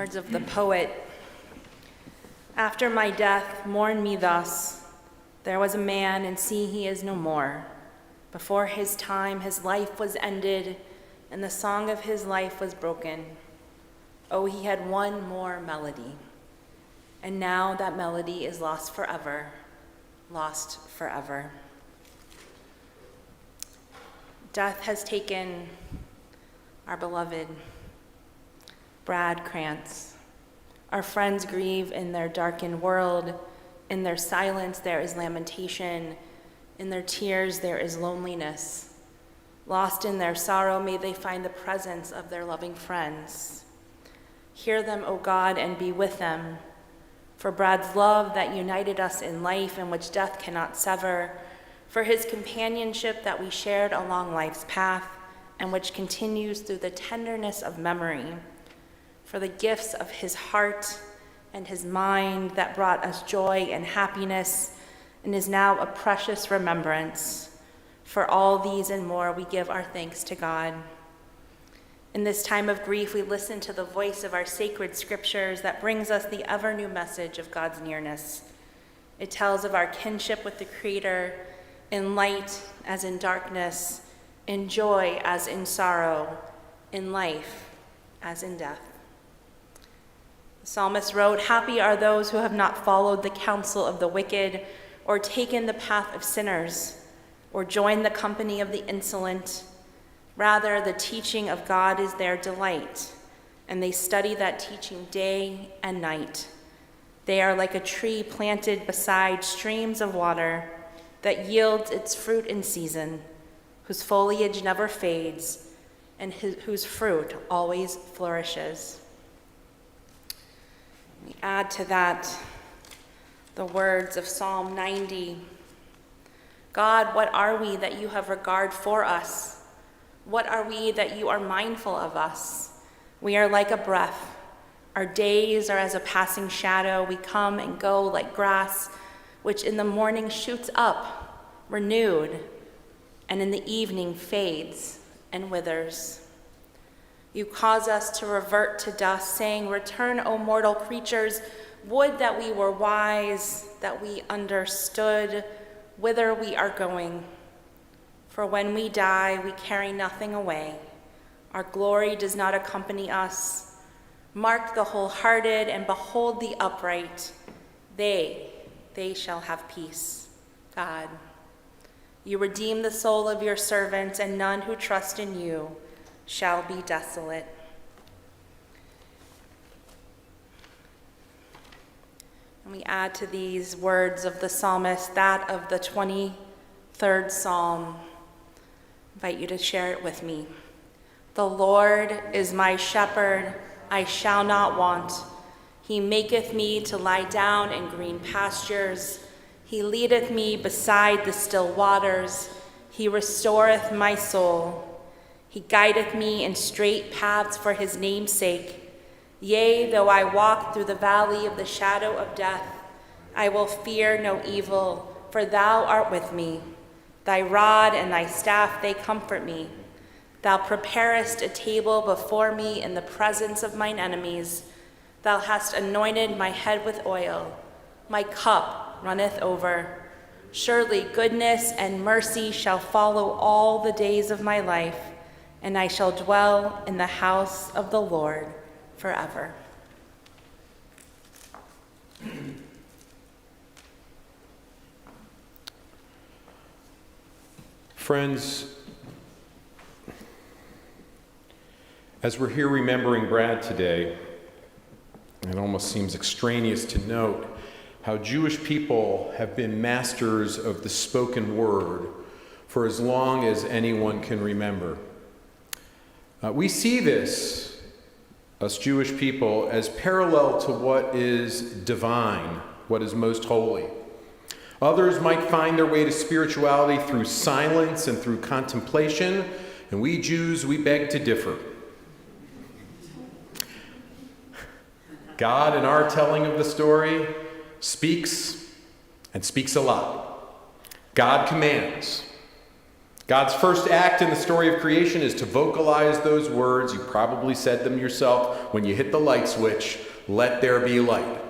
Words of the poet. After my death, mourn me thus. There was a man, and see, he is no more. Before his time, his life was ended, and the song of his life was broken. Oh, he had one more melody, and now that melody is lost forever, lost forever. Death has taken our beloved Brad Krantz. Our friends grieve in their darkened world. In their silence, there is lamentation. In their tears, there is loneliness. Lost in their sorrow, may they find the presence of their loving friends. Hear them, O God, and be with them. For Brad's love that united us in life and which death cannot sever, for his companionship that we shared along life's path and which continues through the tenderness of memory, for the gifts of his heart and his mind that brought us joy and happiness and is now a precious remembrance. For all these and more, we give our thanks to God. In this time of grief, we listen to the voice of our sacred scriptures that brings us the ever-new message of God's nearness. It tells of our kinship with the Creator, in light as in darkness, in joy as in sorrow, in life as in death. The psalmist wrote, "Happy are those who have not followed the counsel of the wicked, or taken the path of sinners, or joined the company of the insolent. Rather, the teaching of God is their delight, and they study that teaching day and night. They are like a tree planted beside streams of water that yields its fruit in season, whose foliage never fades, and whose fruit always flourishes." We add to that the words of Psalm 90. God, what are we that you have regard for us? What are we that you are mindful of us? We are like a breath. Our days are as a passing shadow. We come and go like grass, which in the morning shoots up, renewed, and in the evening fades and withers. You cause us to revert to dust, saying, "Return, O mortal creatures. Would that we were wise, that we understood whither we are going. For when we die, we carry nothing away. Our glory does not accompany us. Mark the wholehearted and behold the upright. They shall have peace." God, you redeem the soul of your servants, and none who trust in you shall be desolate. And we add to these words of the psalmist that of the 23rd Psalm. I invite you to share it with me. "The Lord is my shepherd, I shall not want. He maketh me to lie down in green pastures. He leadeth me beside the still waters. He restoreth my soul. He guideth me in straight paths for his name's sake. Yea, though I walk through the valley of the shadow of death, I will fear no evil, for thou art with me. Thy rod and thy staff, they comfort me. Thou preparest a table before me in the presence of mine enemies. Thou hast anointed my head with oil. My cup runneth over. Surely goodness and mercy shall follow all the days of my life, and I shall dwell in the house of the Lord forever." Friends, as we're here remembering Brad today, it almost seems extraneous to note how Jewish people have been masters of the spoken word for as long as anyone can remember. We see this, us Jewish people, as parallel to what is divine, what is most holy. Others might find their way to spirituality through silence and through contemplation, and we Jews, we beg to differ. God, in our telling of the story, speaks and speaks a lot. God commands, God's first act in the story of creation is to vocalize those words. You probably said them yourself when you hit the light switch, "Let there be light."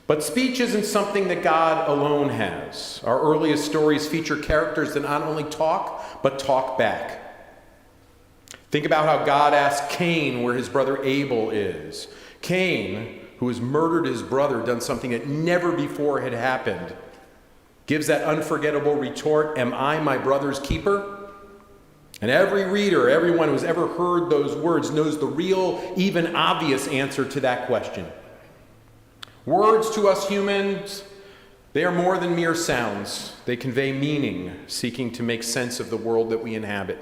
But speech isn't something that God alone has. Our earliest stories feature characters that not only talk, but talk back. Think about how God asked Cain where his brother Abel is. Cain, who has murdered his brother, done something that never before had happened, gives that unforgettable retort, "Am I my brother's keeper?" And every reader, everyone who's ever heard those words knows the real, even obvious answer to that question. Words to us humans, they are more than mere sounds. They convey meaning, seeking to make sense of the world that we inhabit.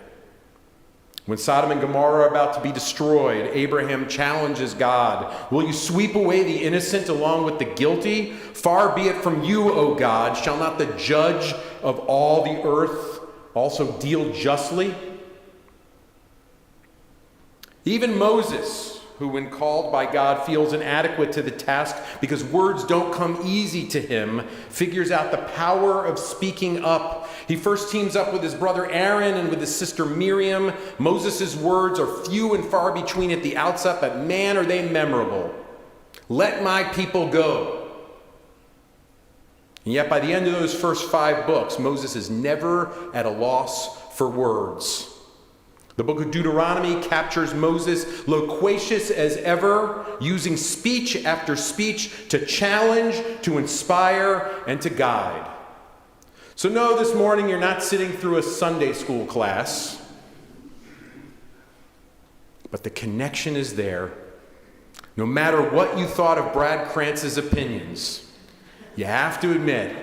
When Sodom and Gomorrah are about to be destroyed, Abraham challenges God, "Will you sweep away the innocent along with the guilty? Far be it from you, O God. Shall not the judge of all the earth also deal justly?" Even Moses, who when called by God feels inadequate to the task because words don't come easy to him, figures out the power of speaking up. He first teams up with his brother Aaron and with his sister Miriam. Moses' words are few and far between at the outset, but man, are they memorable. "Let my people go." And yet by the end of those first 5 books, Moses is never at a loss for words. The book of Deuteronomy captures Moses loquacious as ever, using speech after speech to challenge, to inspire, and to guide. So no, this morning you're not sitting through a Sunday school class, but the connection is there. No matter what you thought of Brad Krantz's opinions, you have to admit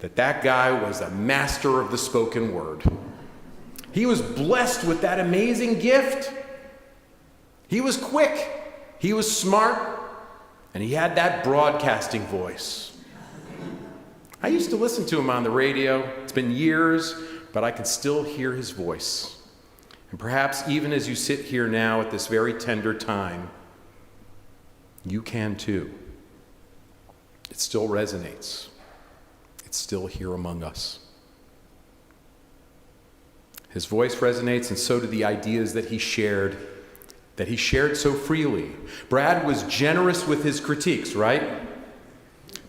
that that guy was a master of the spoken word. He was blessed with that amazing gift. He was quick, he was smart, and he had that broadcasting voice. I used to listen to him on the radio. It's been years, but I can still hear his voice. And perhaps even as you sit here now at this very tender time, you can too. It still resonates. It's still here among us. His voice resonates, and so do the ideas that he shared so freely. Brad was generous with his critiques, right?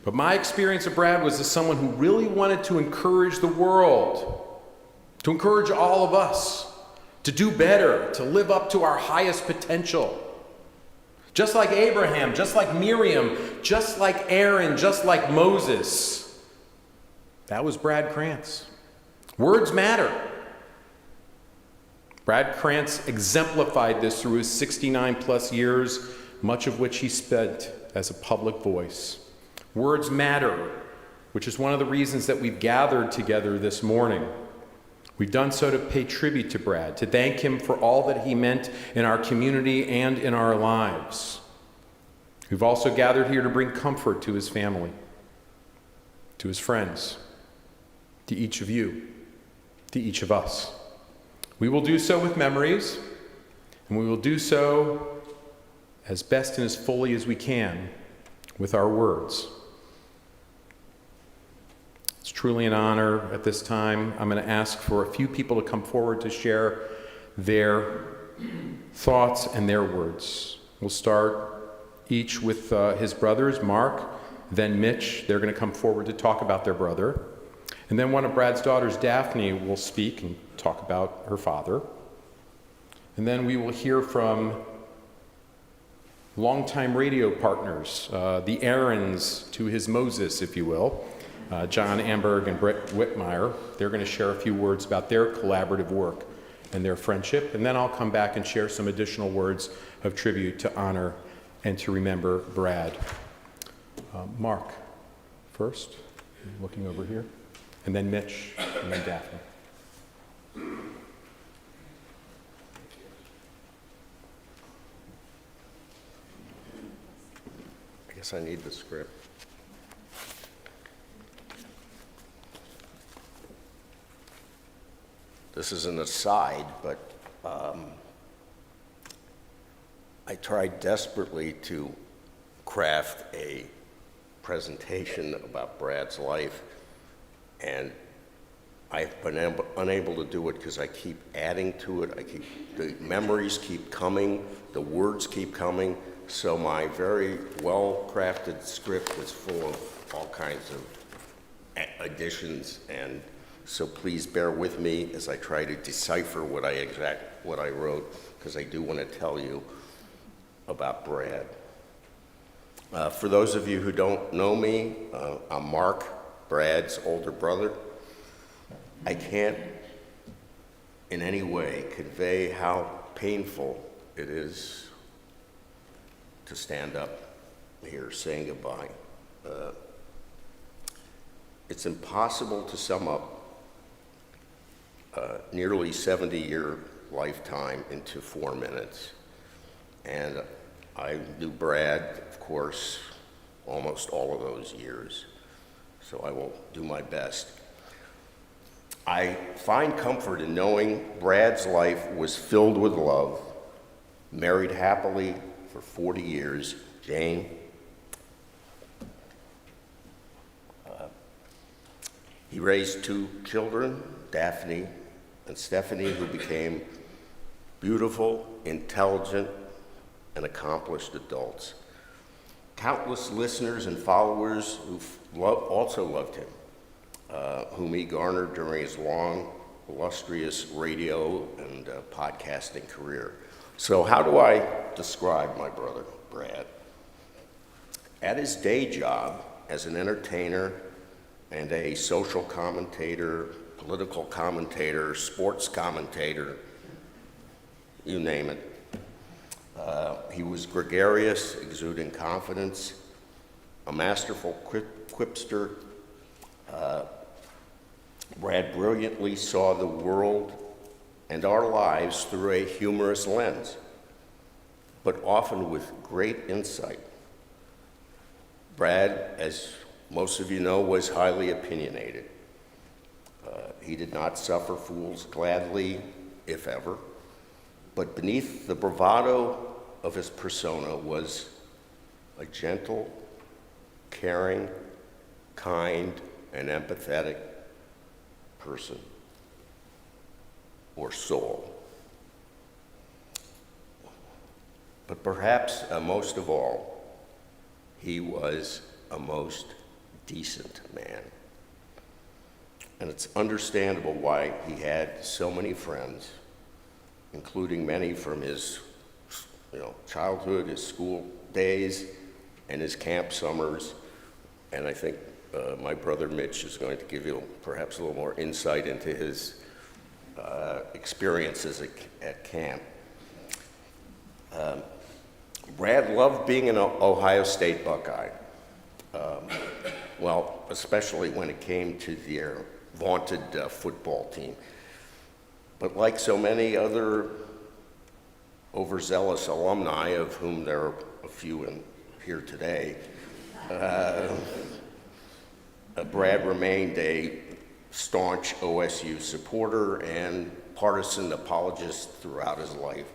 But my experience of Brad was as someone who really wanted to encourage the world, to encourage all of us, to do better, to live up to our highest potential. Just like Abraham, just like Miriam, just like Aaron, just like Moses. That was Brad Krantz. Words matter. Brad Krantz exemplified this through his 69 plus years, much of which he spent as a public voice. Words matter, which is one of the reasons that we've gathered together this morning. We've done so to pay tribute to Brad, to thank him for all that he meant in our community and in our lives. We've also gathered here to bring comfort to his family, to his friends, to each of you, to each of us. We will do so with memories, and we will do so as best and as fully as we can with our words. It's truly an honor at this time. I'm going to ask for a few people to come forward to share their thoughts and their words. We'll start each with his brothers, Mark, then Mitch. They're going to come forward to talk about their brother. And then one of Brad's daughters, Daphne, will speak and talk about her father. And then we will hear from longtime radio partners, the Aarons to his Moses, if you will, John Amberg and Brett Whitmire. They're going to share a few words about their collaborative work and their friendship. And then I'll come back and share some additional words of tribute to honor and to remember Brad. Mark, first, looking over here. And then Mitch, and then Daphne. I guess I need the script. This is an aside, but I tried desperately to craft a presentation about Brad's life, and I've been unable to do it because I keep adding to it. The memories keep coming, the words keep coming, so my very well-crafted script is full of all kinds of additions, and so please bear with me as I try to decipher what I wrote, because I do want to tell you about Brad. For those of you who don't know me, I'm Mark, Brad's older brother. I can't in any way convey how painful it is to stand up here saying goodbye. It's impossible to sum up a nearly 70-year lifetime into 4 minutes. And I knew Brad, of course, almost all of those years, so I will do my best. I find comfort in knowing Brad's life was filled with love, married happily for 40 years, Jane. He raised 2 children, Daphne and Stephanie, who became beautiful, intelligent, and accomplished adults. Countless listeners and followers who also loved him, whom he garnered during his long, illustrious radio and podcasting career. So how do I describe my brother, Brad? At his day job as an entertainer and a social commentator, political commentator, sports commentator, you name it. He was gregarious, exuding confidence, a masterful quipster. Brad brilliantly saw the world and our lives through a humorous lens, but often with great insight. Brad, as most of you know, was highly opinionated. He did not suffer fools gladly, if ever, but beneath the bravado of his persona was a gentle, caring, kind, and empathetic person or soul. But perhaps most of all, he was a most decent man. And it's understandable why he had so many friends, including many from his childhood, his school days, and his camp summers. And I think my brother Mitch is going to give you perhaps a little more insight into his experiences at camp. Brad loved being an Ohio State Buckeye. Well, especially when it came to their vaunted football team. But like so many other overzealous alumni, of whom there are a few here today, Brad remained a staunch OSU supporter and partisan apologist throughout his life.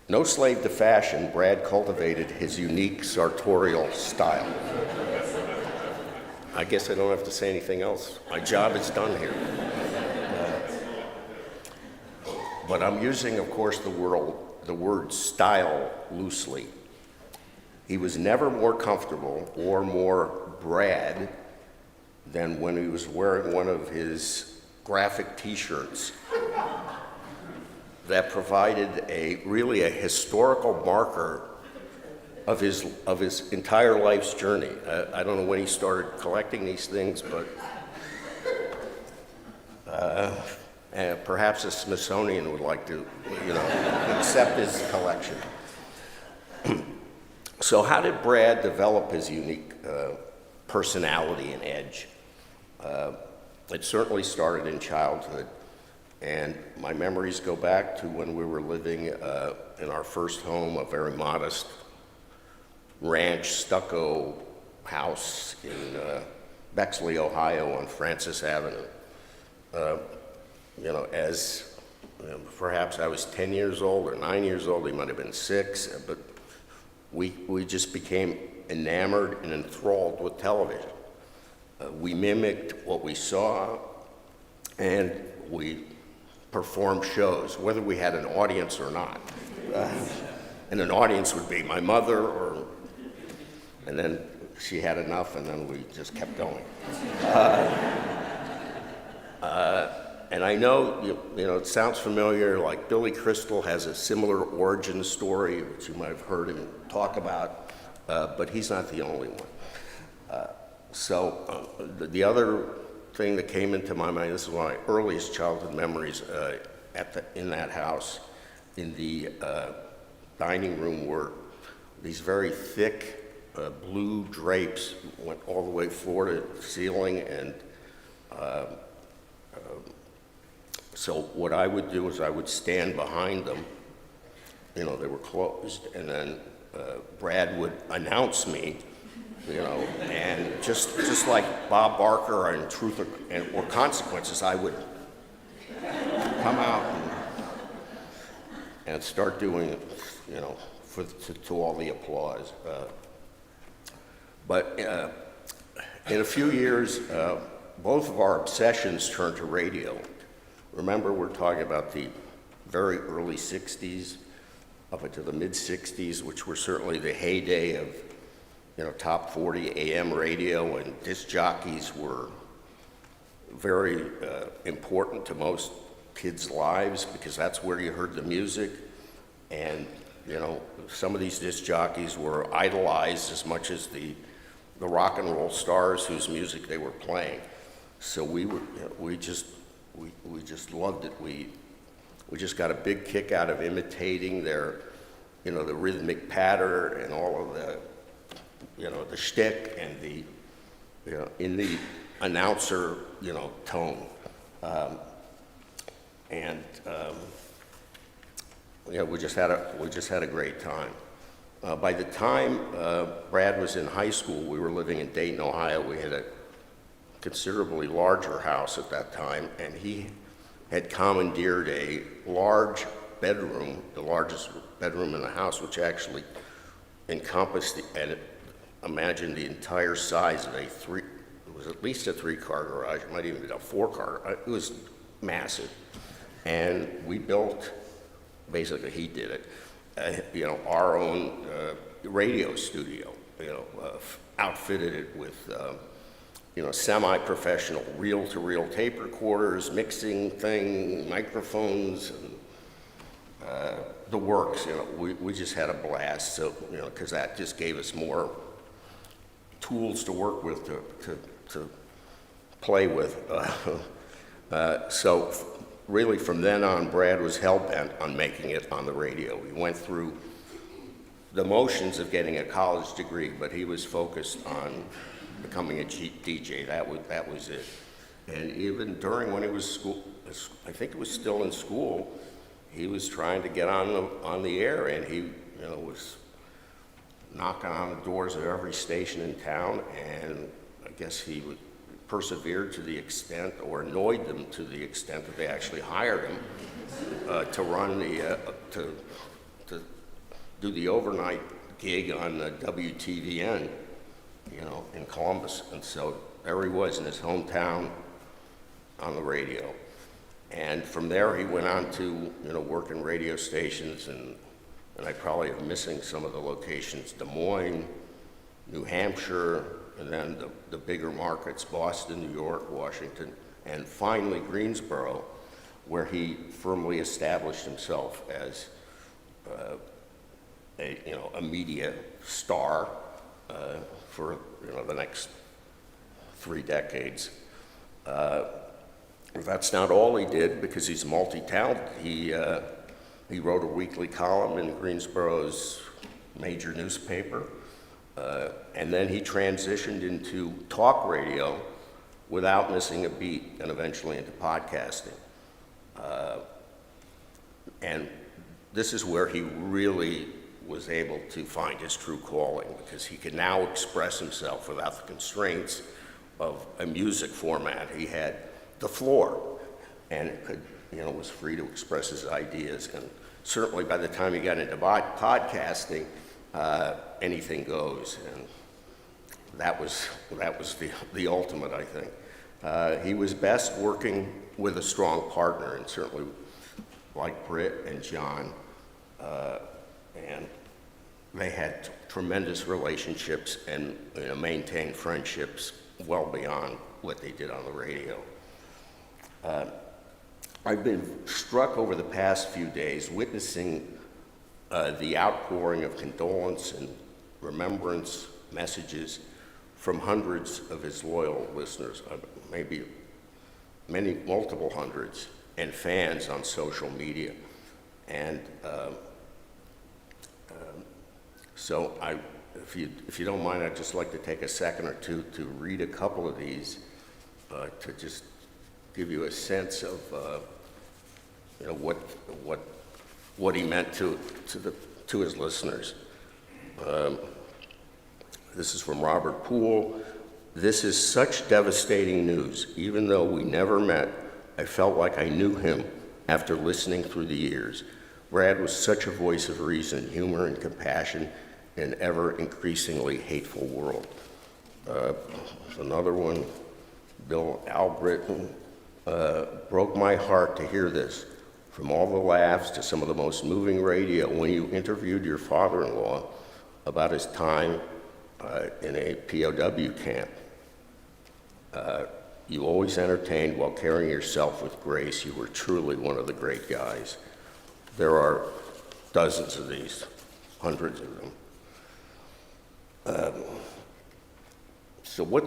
No slave to fashion, Brad cultivated his unique sartorial style. I guess I don't have to say anything else. My job is done here. But I'm using, of course, the word style loosely. He was never more comfortable or more Brad than when he was wearing one of his graphic T-shirts that provided really a historical marker of his entire life's journey. I don't know when he started collecting these things, but perhaps the Smithsonian would like to, accept his collection. So how did Brad develop his unique personality and edge? It certainly started in childhood, and my memories go back to when we were living in our first home, a very modest ranch stucco house in Bexley, Ohio on Francis Avenue. Perhaps I was 10 years old or 9 years old, he might have been 6, but we just became enamored and enthralled with television. We mimicked what we saw, and we performed shows, whether we had an audience or not. And an audience would be my mother, and then she had enough, and then we just kept going. And I know, you know, it sounds familiar, like Billy Crystal has a similar origin story, which you might have heard him talk about, but he's not the only one. The other thing that came into my mind, this is one of my earliest childhood memories in that house, in the dining room, were these very thick blue drapes, went all the way floor to ceiling, and so what I would do is I would stand behind them, you know, they were closed, and then Brad would announce me, you know, and just like Bob Barker in Truth or Consequences, I would come out and start doing it, you know, to all the applause. But in a few years, both of our obsessions turned to radio. Remember, we're talking about the very early 60s up into the mid-60s, which were certainly the heyday of, you know, top 40 AM radio, and disc jockeys were very important to most kids' lives because that's where you heard the music. And, you know, some of these disc jockeys were idolized as much as the rock and roll stars whose music they were playing. So we just loved it. We just got a big kick out of imitating their, you know, the rhythmic pattern and all of the, you know, the shtick and the, you know, in the announcer, you know, tone. You know, we just had a great time. By the time Brad was in high school, we were living in Dayton, Ohio. We had a considerably larger house at that time, and he had commandeered a large bedroom, the largest bedroom in the house, which actually encompassed imagine the entire size of it was at least a 3-car garage, it might even be a 4-car, it was massive. And we built, basically he did it, you know, our own radio studio, you know, outfitted it with, you know, semi-professional reel-to-reel tape recorders, mixing thing, microphones, and the works. You know, we just had a blast. So, you know, because that just gave us more tools to work with, to play with. So really from then on, Brad was hell-bent on making it on the radio. We went through the motions of getting a college degree, but he was focused on becoming a DJ. That was it. And even during when he was school, I think it was still in school, he was trying to get on the air, and he, you know, was knocking on the doors of every station in town, and I guess he persevered to the extent, or annoyed them to the extent that they actually hired him to run to do the overnight gig on the WTVN, you know, in Columbus. And so there he was in his hometown on the radio. And from there he went on to, you know, work in radio stations, and I probably am missing some of the locations, Des Moines, New Hampshire, and then the bigger markets, Boston, New York, Washington, and finally Greensboro, where he firmly established himself as a media star for, you know, the next 3 decades. That's not all he did, because he's multi-talented. He wrote a weekly column in Greensboro's major newspaper, and then he transitioned into talk radio without missing a beat, and eventually into podcasting. And this is where he really was able to find his true calling, because he could now express himself without the constraints of a music format. He had the floor, and could, you know, was free to express his ideas. And certainly by the time he got into podcasting, anything goes. And that was the ultimate, I think. He was best working with a strong partner, and certainly like Britt and John, and they had tremendous relationships and maintained friendships well beyond what they did on the radio. I've been struck over the past few days witnessing the outpouring of condolence and remembrance messages from hundreds of his loyal listeners, maybe multiple hundreds, and fans on social media. And so if you don't mind, I'd just like to take a second or two to read a couple of these to just give you a sense of what he meant to his listeners. This is from Robert Poole. "This is such devastating news. Even though we never met, I felt like I knew him after listening through the years. Brad was such a voice of reason, humor, and compassion in an ever-increasingly hateful world." Another one, Bill Albritton, "Broke my heart to hear this. From all the laughs to some of the most moving radio when you interviewed your father-in-law about his time in a POW camp. You always entertained while carrying yourself with grace. You were truly one of the great guys." There are dozens of these, hundreds of them. So what,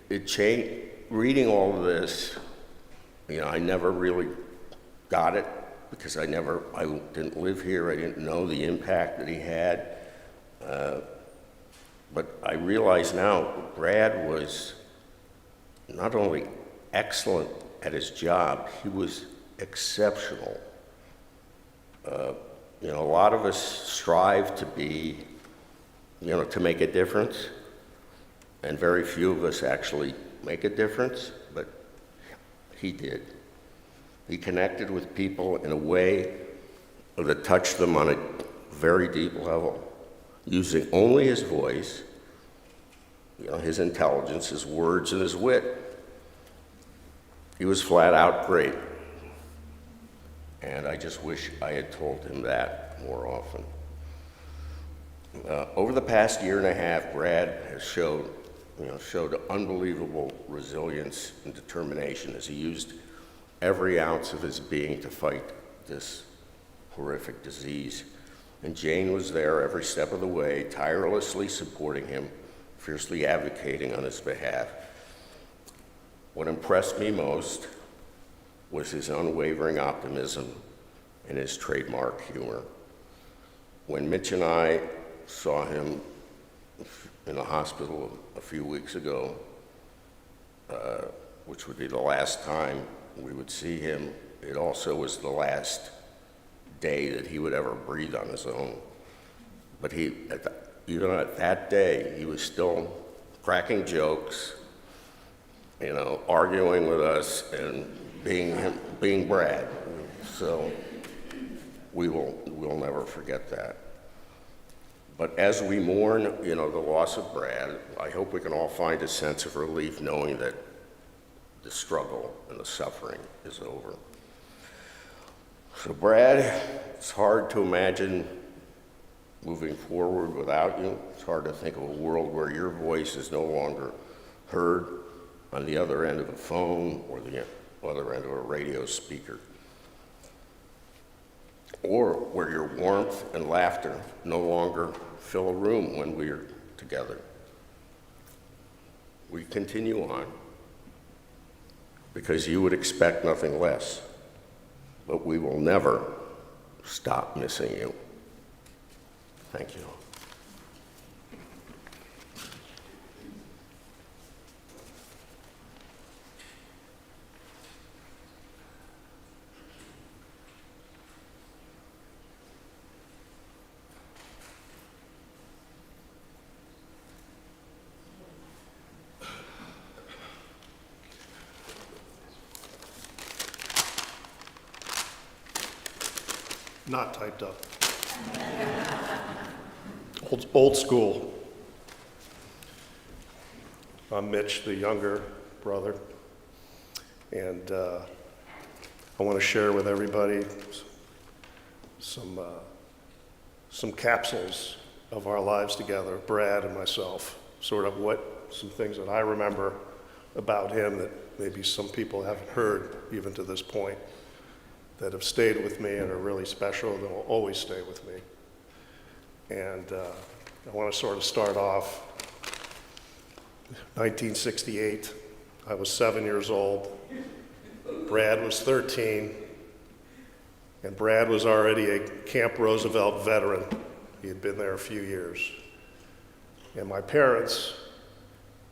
it changed, reading all of this, I never really got it because I didn't live here. I didn't know the impact that he had. But I realize now Brad was not only excellent at his job, he was exceptional. A lot of us strive to be, to make a difference, and very few of us actually make a difference, but he did. He connected with people in a way that touched them on a very deep level, using only his voice, his intelligence, his words, and his wit. He was flat out great. And I just wish I had told him that more often. Over the past year and a half, Brad has showed unbelievable resilience and determination as he used every ounce of his being to fight this horrific disease. And Jane was there every step of the way, tirelessly supporting him, fiercely advocating on his behalf. What impressed me most was his unwavering optimism and his trademark humor. When Mitch and I saw him in the hospital a few weeks ago, which would be the last time we would see him, it also was the last day that he would ever breathe on his own. But even at that day, he was still cracking jokes, arguing with us and being Brad. So we'll never forget that. But as we mourn, the loss of Brad, I hope we can all find a sense of relief knowing that the struggle and the suffering is over. So Brad, it's hard to imagine moving forward without you. It's hard to think of a world where your voice is no longer heard on the other end of a phone or the other end of a radio speaker, or where your warmth and laughter no longer fill a room when we're together. We continue on because you would expect nothing less, but we will never stop missing you. Thank you. Not typed up. Old school. I'm Mitch, the younger brother, and I want to share with everybody some capsules of our lives together, Brad and myself, sort of some things that I remember about him that maybe some people haven't heard even to this point, that have stayed with me and are really special and will always stay with me. And I want to sort of start off 1968. I was 7 years old. Brad was 13. And Brad was already a Camp Roosevelt veteran. He had been there a few years. And my parents,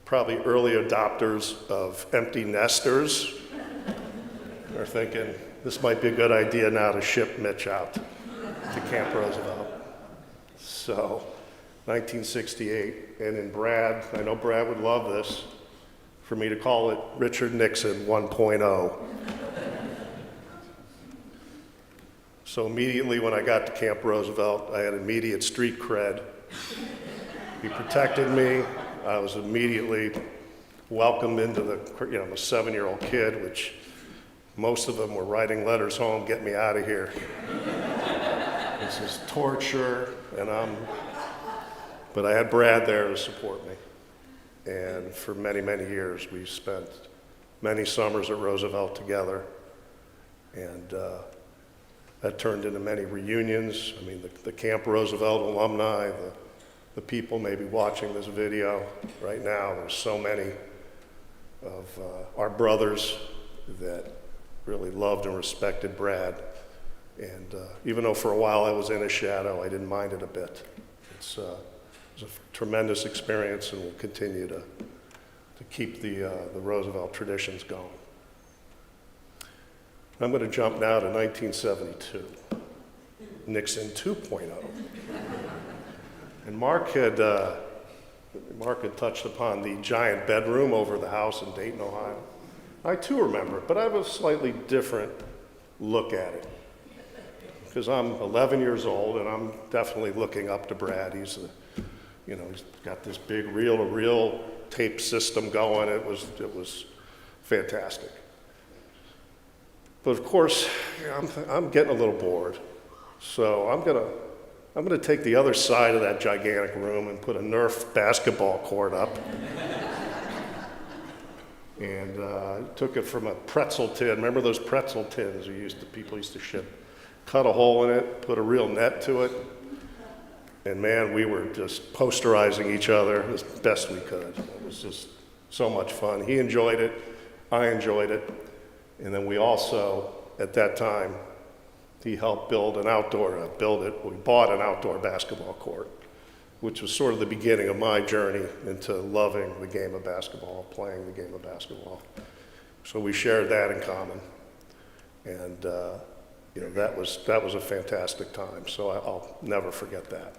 probably early adopters of empty nesters, are thinking, this might be a good idea now to ship Mitch out to Camp Roosevelt. So, 1968, and in Brad, I know Brad would love this, for me to call it Richard Nixon 1.0. So immediately when I got to Camp Roosevelt, I had immediate street cred. He protected me. I was immediately welcomed into the, I'm a 7-year-old kid, which most of them were writing letters home, get me out of here. This is torture, but I had Brad there to support me. And for many, many years, we spent many summers at Roosevelt together. And that turned into many reunions. I mean, the Camp Roosevelt alumni, the people maybe watching this video right now, there's so many of our brothers that really loved and respected Brad. And even though for a while I was in his shadow, I didn't mind it a bit. It was a tremendous experience, and we'll continue to keep the Roosevelt traditions going. I'm going to jump now to 1972, Nixon 2.0. And Mark had touched upon the giant bedroom over the house in Dayton, Ohio. I too remember it, but I have a slightly different look at it. Because I'm 11 years old, and I'm definitely looking up to Brad. He's got this big reel-to-reel tape system going. It was fantastic. But of course, I'm getting a little bored. So I'm gonna take the other side of that gigantic room and put a Nerf basketball court up. And took it from a pretzel tin. Remember those pretzel tins people used to ship? Cut a hole in it, put a real net to it. And man, we were just posterizing each other as best we could. It was just so much fun. He enjoyed it, I enjoyed it. And then we also, at that time, he helped we bought an outdoor basketball court, which was sort of the beginning of my journey into loving the game of basketball, playing the game of basketball. So we shared that in common. And that was a fantastic time, so I'll never forget that.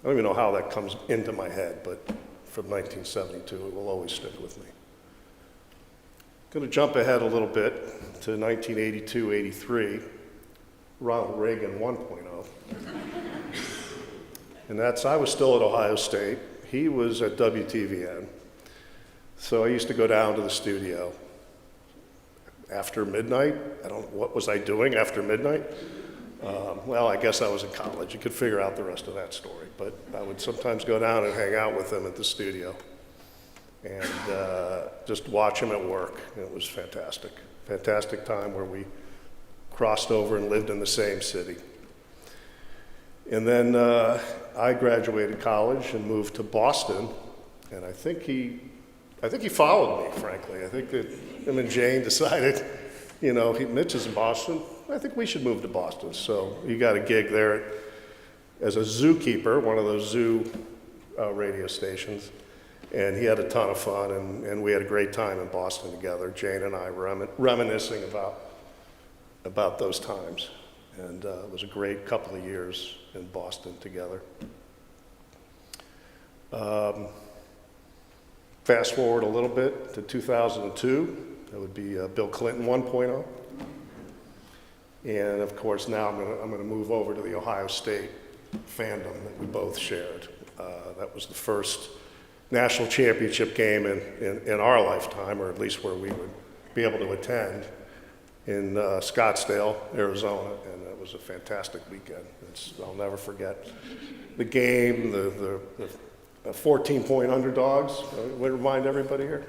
I don't even know how that comes into my head, but from 1972, it will always stick with me. Going to jump ahead a little bit to 1982-83, Ronald Reagan 1.0. And I was still at Ohio State. He was at WTVN. So I used to go down to the studio after midnight. I don't know, what was I doing after midnight? Well, I guess I was in college. You could figure out the rest of that story. But I would sometimes go down and hang out with him at the studio and just watch him at work. It was fantastic. Fantastic time where we crossed over and lived in the same city. And then I graduated college and moved to Boston, and I think he followed me, frankly. I think that him and Jane decided, Mitch is in Boston. I think we should move to Boston. So he got a gig there as a zookeeper, one of those zoo radio stations. And he had a ton of fun, and we had a great time in Boston together. Jane and I reminiscing about those times. And it was a great couple of years in Boston together. Fast forward a little bit to 2002. That would be Bill Clinton 1.0. And of course, now I'm going to move over to the Ohio State fandom that we both shared. That was the first national championship game in our lifetime, or at least where we would be able to attend, in Scottsdale, Arizona, and it was a fantastic weekend. I'll never forget the game, the 14-point underdogs, would remind everybody here.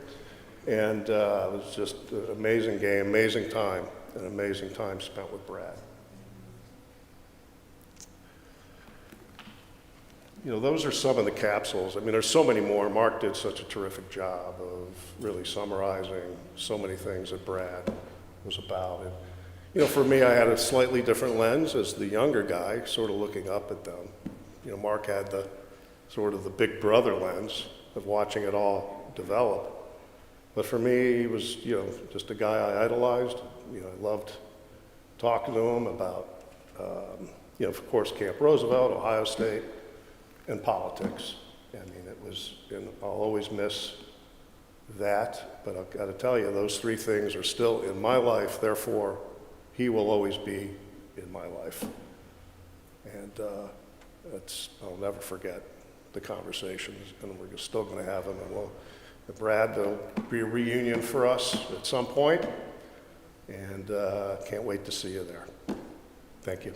And it was just an amazing game, amazing time, an amazing time spent with Brad. You know, those are some of the capsules. I mean, there's so many more. Mark did such a terrific job of really summarizing so many things that Brad was about. And, you know, for me, I had a slightly different lens as the younger guy, sort of looking up at them. You know, Mark had the sort of the big brother lens of watching it all develop. But for me, he was, you know, just a guy I idolized. You know, I loved talking to him about, you know, of course, Camp Roosevelt, Ohio State, and politics. I mean, it was, and I'll always miss that, but I've got to tell you, those three things are still in my life, therefore, he will always be in my life. And I'll never forget the conversations, and we're still going to have them. And Brad, there'll be a reunion for us at some point, and can't wait to see you there. Thank you.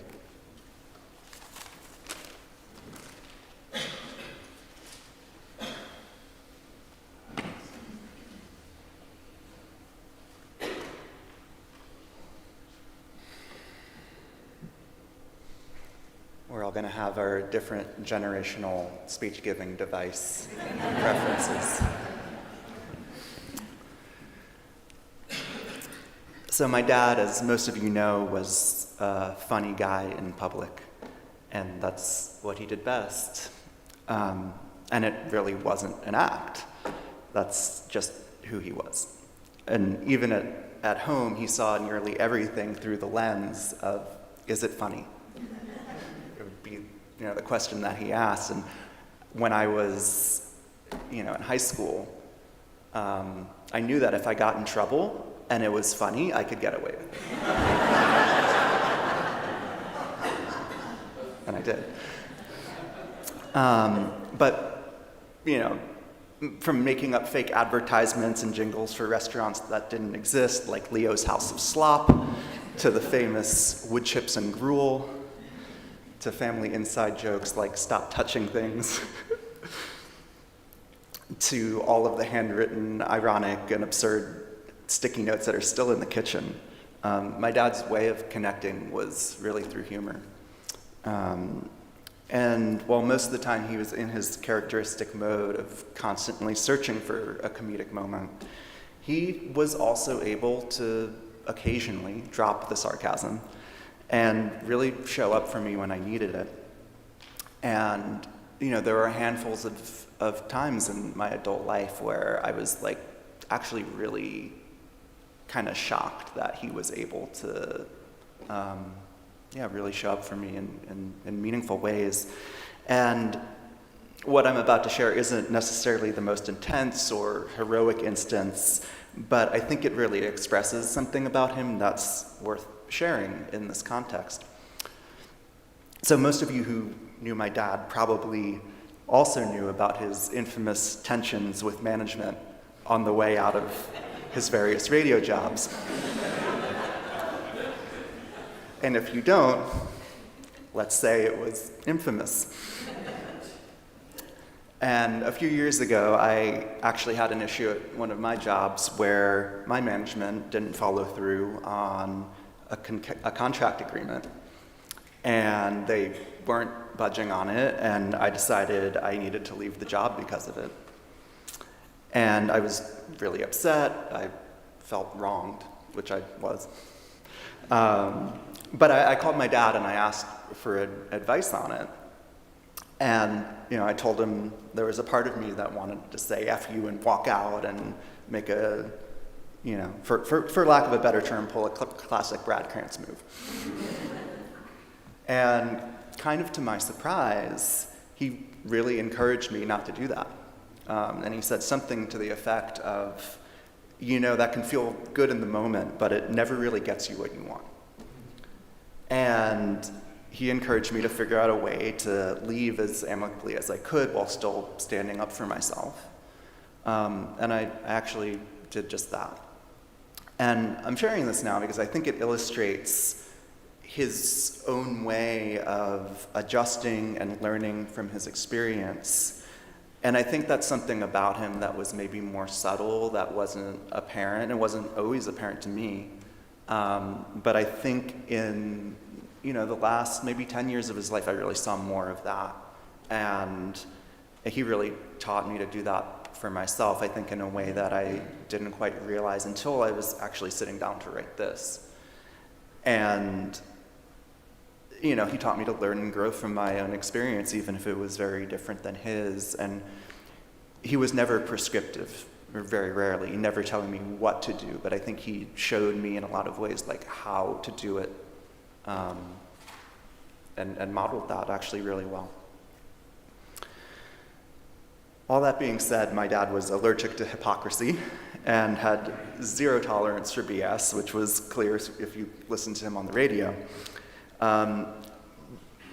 We're all going to have our different generational speech-giving device preferences. So my dad, as most of you know, was a funny guy in public, and that's what he did best. And it really wasn't an act. That's just who he was. And even at home, he saw nearly everything through the lens of, is it funny? You know, the question that he asked. And when I was, you know, in high school, I knew that if I got in trouble and it was funny, I could get away with it. And I did. But, you know, from making up fake advertisements and jingles for restaurants that didn't exist, like Leo's House of Slop, to the famous wood chips and gruel, to family inside jokes like stop touching things, to all of the handwritten, ironic, and absurd sticky notes that are still in the kitchen. My dad's way of connecting was really through humor. And while most of the time he was in his characteristic mode of constantly searching for a comedic moment, he was also able to occasionally drop the sarcasm and really show up for me when I needed it. And, you know, there were handfuls of times in my adult life where I was, like, actually really kind of shocked that he was able to, really show up for me in meaningful ways. And what I'm about to share isn't necessarily the most intense or heroic instance, but I think it really expresses something about him that's worth sharing in this context. So most of you who knew my dad probably also knew about his infamous tensions with management on the way out of his various radio jobs. And if you don't, let's say it was infamous. And a few years ago, I actually had an issue at one of my jobs where my management didn't follow through on a contract agreement, and they weren't budging on it, and I decided I needed to leave the job because of it. And I was really upset. I felt wronged, which I was. But I called my dad and I asked for advice on it. And, you know, I told him there was a part of me that wanted to say F you and walk out and make a, you know, for lack of a better term, pull a classic Brad Krantz move. And kind of to my surprise, he really encouraged me not to do that. And he said something to the effect of, you know, that can feel good in the moment, but it never really gets you what you want. And he encouraged me to figure out a way to leave as amicably as I could while still standing up for myself. And I actually did just that. And I'm sharing this now because I think it illustrates his own way of adjusting and learning from his experience. And I think that's something about him that was maybe more subtle, that wasn't apparent. It wasn't always apparent to me. But I think in the last maybe 10 years of his life, I really saw more of that. And he really taught me to do that for myself, I think in a way that I didn't quite realize until I was actually sitting down to write this. And, he taught me to learn and grow from my own experience, even if it was very different than his. And he was never prescriptive, or very rarely, never telling me what to do, but I think he showed me in a lot of ways like how to do it. And modeled that actually really well. All that being said, my dad was allergic to hypocrisy and had zero tolerance for BS, which was clear if you listened to him on the radio.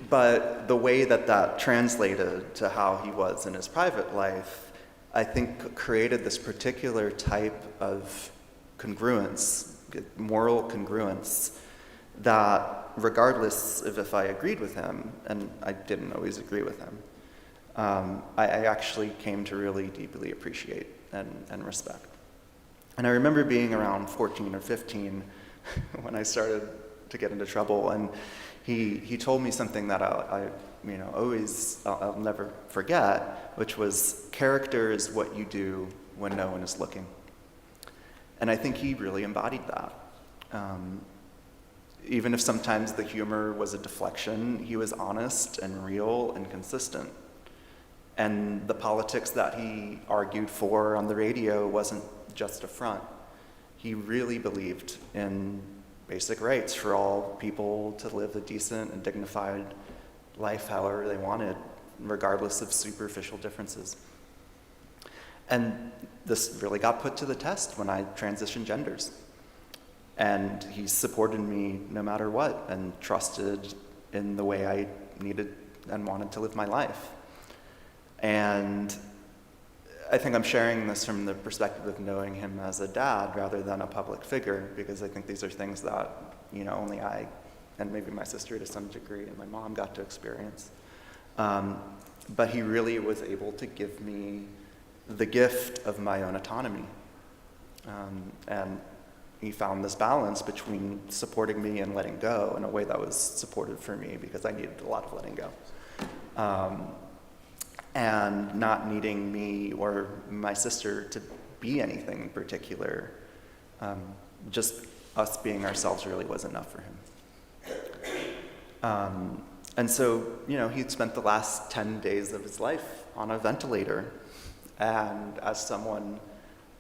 But the way that translated to how he was in his private life, I think created this particular type of congruence, moral congruence, that regardless of if I agreed with him, and I didn't always agree with him, I actually came to really deeply appreciate and respect. And I remember being around 14 or 15 when I started to get into trouble, and he told me something that I'll never forget, which was, character is what you do when no one is looking. And I think he really embodied that. Even if sometimes the humor was a deflection, he was honest and real and consistent. And the politics that he argued for on the radio wasn't just a front. He really believed in basic rights for all people to live a decent and dignified life however they wanted, regardless of superficial differences. And this really got put to the test when I transitioned genders. And he supported me no matter what and trusted in the way I needed and wanted to live my life. And I think I'm sharing this from the perspective of knowing him as a dad rather than a public figure, because I think these are things that, only I and maybe my sister to some degree and my mom got to experience. But he really was able to give me the gift of my own autonomy. And he found this balance between supporting me and letting go in a way that was supportive for me because I needed a lot of letting go. And not needing me or my sister to be anything in particular. Just us being ourselves really was enough for him. And so, he'd spent the last 10 days of his life on a ventilator. And as someone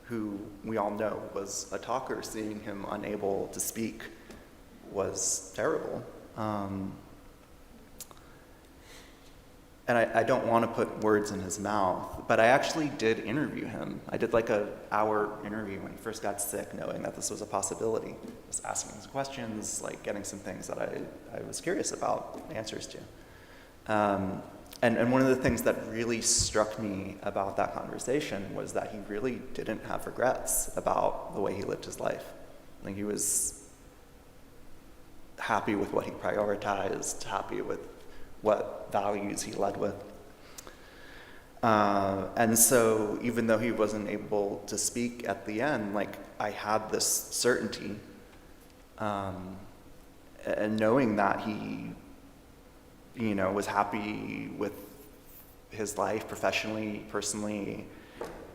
who we all know was a talker, seeing him unable to speak was terrible. And I don't want to put words in his mouth, but I actually did interview him. I did like an hour interview when he first got sick, knowing that this was a possibility. Just asking him questions, like getting some things that I was curious about answers to. And one of the things that really struck me about that conversation was that he really didn't have regrets about the way he lived his life. Like, he was happy with what he prioritized, happy with what values he led with. And so even though he wasn't able to speak at the end, like, I had this certainty, and knowing that he, was happy with his life professionally, personally,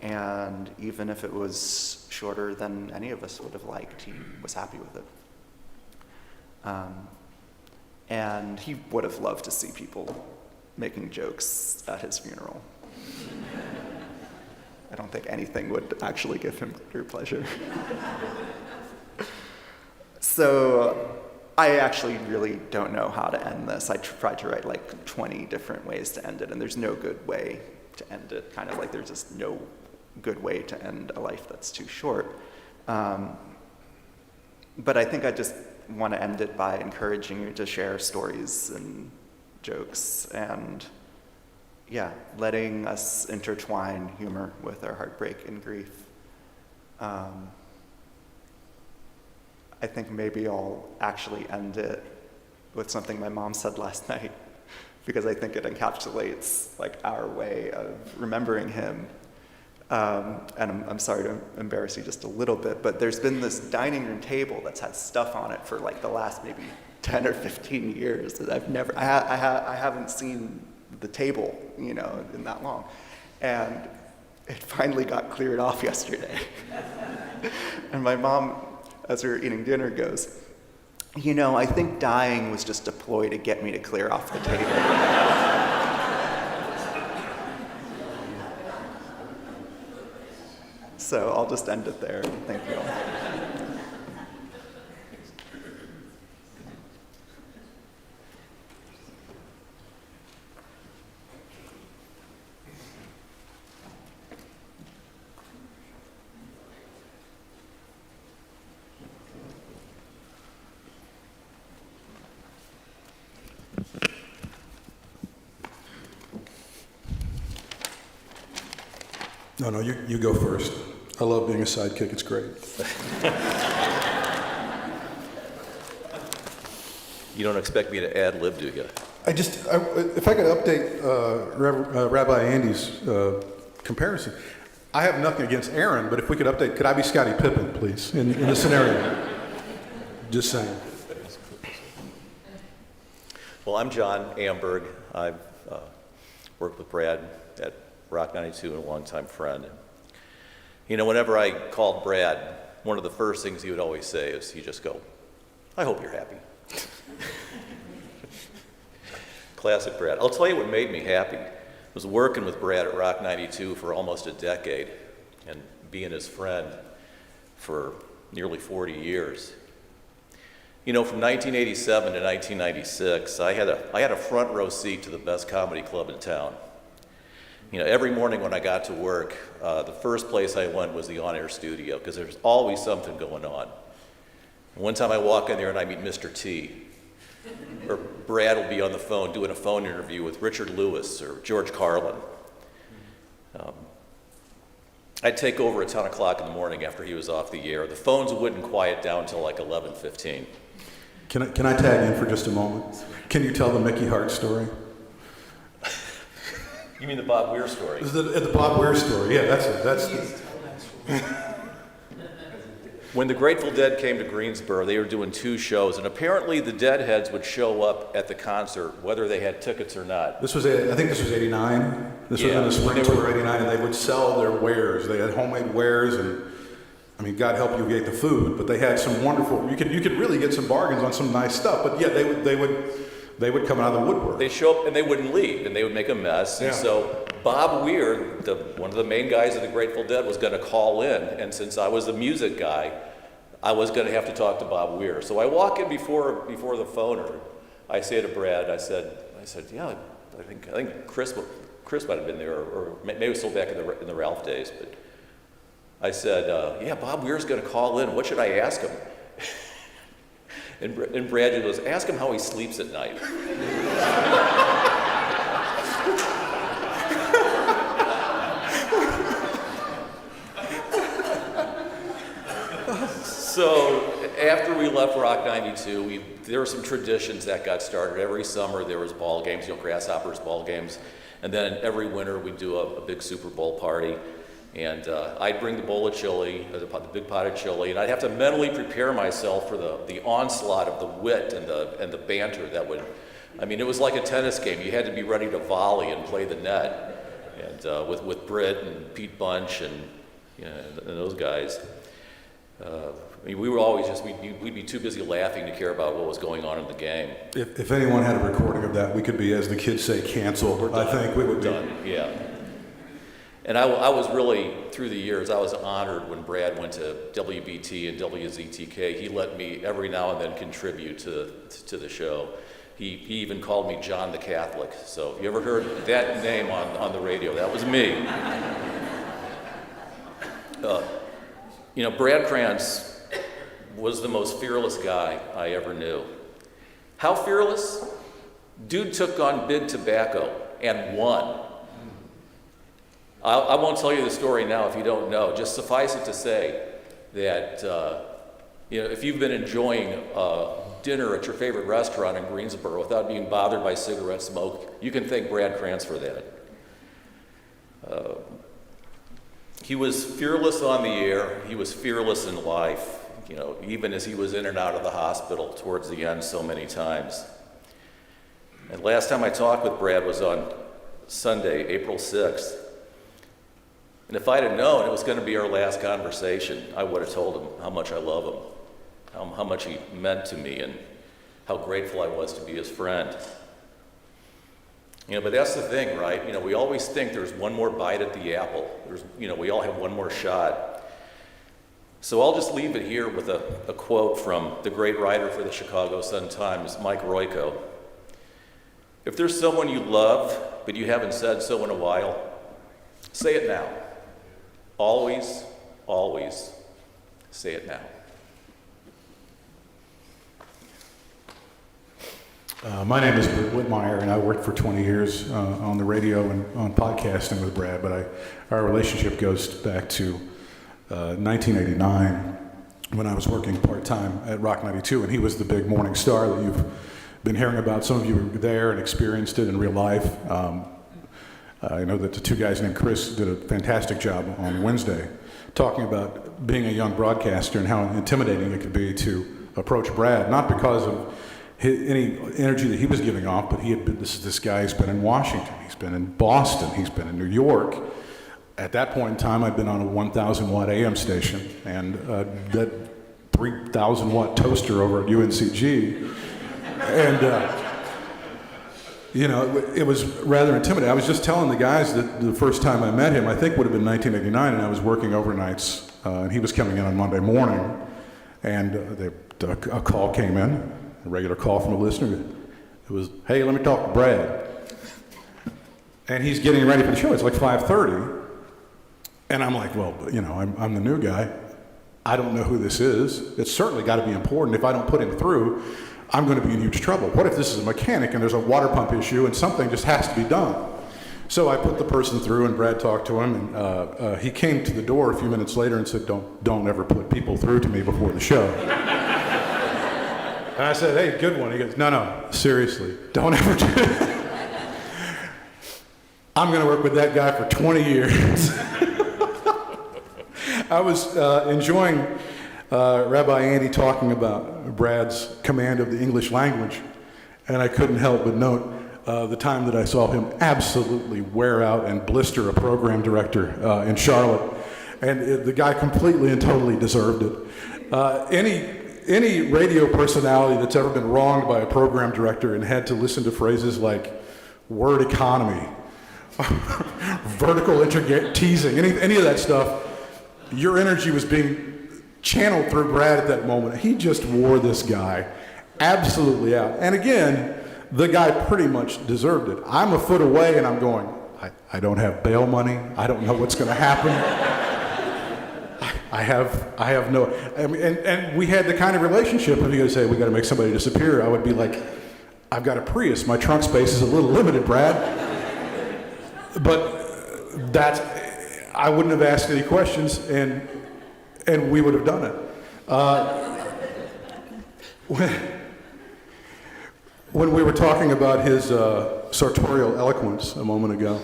and even if it was shorter than any of us would have liked, he was happy with it. And he would have loved to see people making jokes at his funeral. I don't think anything would actually give him greater pleasure. So I actually really don't know how to end this. I tried to write like 20 different ways to end it, and there's no good way to end it. Kind of like there's just no good way to end a life that's too short. But I think I just want to end it by encouraging you to share stories and jokes and, yeah, letting us intertwine humor with our heartbreak and grief. I think maybe I'll actually end it with something my mom said last night, because I think it encapsulates like our way of remembering him. And I'm sorry to embarrass you just a little bit, but there's been this dining room table that's had stuff on it for like the last maybe 10 or 15 years that I haven't seen the table, you know, in that long. And it finally got cleared off yesterday. And my mom, as we were eating dinner, goes, you know, I think dying was just a ploy to get me to clear off the table. So I'll just end it there. Thank you all. No, you go first. I love being a sidekick. It's great. You don't expect me to ad lib, do you? If I could update Rabbi Andy's comparison, I have nothing against Aaron, but if we could update, could I be Scottie Pippen, please, in the scenario? Just saying. Well, I'm John Amberg. I've worked with Brad at Rock 92 and a longtime friend. You know, whenever I called Brad, one of the first things he would always say is, he'd just go, I hope you're happy. Classic Brad. I'll tell you what made me happy. I was working with Brad at Rock 92 for almost a decade and being his friend for nearly 40 years. You know, from 1987 to 1996, I had a front row seat to the best comedy club in town. You know, every morning when I got to work, the first place I went was the on-air studio, because there's always something going on. One time I walk in there and I meet Mr. T, or Brad will be on the phone doing a phone interview with Richard Lewis or George Carlin. I'd take over at 10 o'clock in the morning after he was off the air. The phones wouldn't quiet down until like 11:15. Can I tag in for just a moment? Can you tell the Mickey Hart story? You mean the Bob Weir story? The Bob Weir story, yeah, that's it. When the Grateful Dead came to Greensboro, they were doing 2 shows, and apparently the Deadheads would show up at the concert whether they had tickets or not. I think this was 89. This was in the spring tour 89, and they would sell their wares. They had homemade wares, and I mean, God help you, you ate the food, but they had some wonderful, you could really get some bargains on some nice stuff, but yeah, they would come out of the woodwork. They show up and they wouldn't leave, and they would make a mess. Yeah. And so Bob Weir, one of the main guys of the Grateful Dead, was going to call in. And since I was the music guy, I was going to have to talk to Bob Weir. So I walk in before the phoner. I say to Brad, I said, yeah, I think Chris might have been there, or maybe it was still back in the Ralph days. But I said, yeah, Bob Weir's going to call in. What should I ask him? And Brad goes, ask him how he sleeps at night. So after we left Rock 92, there were some traditions that got started. Every summer there was ball games, Grasshoppers ball games. And then every winter we'd do a big Super Bowl party. And I'd bring the bowl of chili, the big pot of chili, and I'd have to mentally prepare myself for the onslaught of the wit and the banter that would, I mean, it was like a tennis game. You had to be ready to volley and play the net, and with Britt and Pete Bunch and those guys. I mean, we were always we'd be too busy laughing to care about what was going on in the game. If anyone had a recording of that, we could be, as the kids say, canceled. I think we would be done. Yeah. And I was really, through the years, I was honored when Brad went to WBT and WZTK. He let me every now and then contribute to the show. He even called me John the Catholic. So if you ever heard that name on the radio, that was me. Brad Krantz was the most fearless guy I ever knew. How fearless? Dude took on big tobacco and won. I won't tell you the story now if you don't know. Just suffice it to say that if you've been enjoying dinner at your favorite restaurant in Greensboro without being bothered by cigarette smoke, you can thank Brad Krantz for that. He was fearless on the air. He was fearless in life, even as he was in and out of the hospital towards the end so many times. And last time I talked with Brad was on Sunday, April 6th. And if I'd have known it was going to be our last conversation, I would have told him how much I love him, how much he meant to me, and how grateful I was to be his friend. But that's the thing, right? We always think there's one more bite at the apple. We all have one more shot. So I'll just leave it here with a quote from the great writer for the Chicago Sun-Times, Mike Royko. If there's someone you love, but you haven't said so in a while, say it now. Always, always say it now. My name is Bert Whitmire, and I worked for 20 years on the radio and on podcasting with Brad, but our relationship goes back to 1989 when I was working part-time at Rock 92, and he was the big morning star that you've been hearing about. Some of you were there and experienced it in real life. I know that the two guys named Chris did a fantastic job on Wednesday talking about being a young broadcaster and how intimidating it could be to approach Brad, not because of any energy that he was giving off, but this guy has been in Washington, he's been in Boston, he's been in New York. At that point in time, I'd been on a 1,000 watt AM station and that 3,000 watt toaster over at UNCG. And, it was rather intimidating. I was just telling the guys that the first time I met him, I think would have been 1989, and I was working overnights, and he was coming in on Monday morning, and a call came in, a regular call from a listener. It was, hey, let me talk to Brad. And he's getting ready for the show. It's like 5:30. And I'm like, well, I'm the new guy. I don't know who this is. It's certainly got to be important. If I don't put him through, I'm going to be in huge trouble. What if this is a mechanic and there's a water pump issue and something just has to be done? So I put the person through, and Brad talked to him, and he came to the door a few minutes later and said, don't ever put people through to me before the show. And I said, hey, good one. He goes, no, seriously, don't ever do it. I'm going to work with that guy for 20 years. I was enjoying Rabbi Andy talking about Brad's command of the English language, and I couldn't help but note the time that I saw him absolutely wear out and blister a program director in Charlotte, and the guy completely and totally deserved it. Any radio personality that's ever been wronged by a program director and had to listen to phrases like word economy, vertical teasing, any of that stuff, your energy was being channeled through Brad at that moment. He just wore this guy absolutely out. And again, the guy pretty much deserved it. I'm a foot away and I'm going, I don't have bail money. I don't know what's going to happen. I have no, and we had the kind of relationship, if you would say, we got to make somebody disappear, I would be like, I've got a Prius. My trunk space is a little limited, Brad. But I wouldn't have asked any questions, and we would have done it. When we were talking about his sartorial eloquence a moment ago,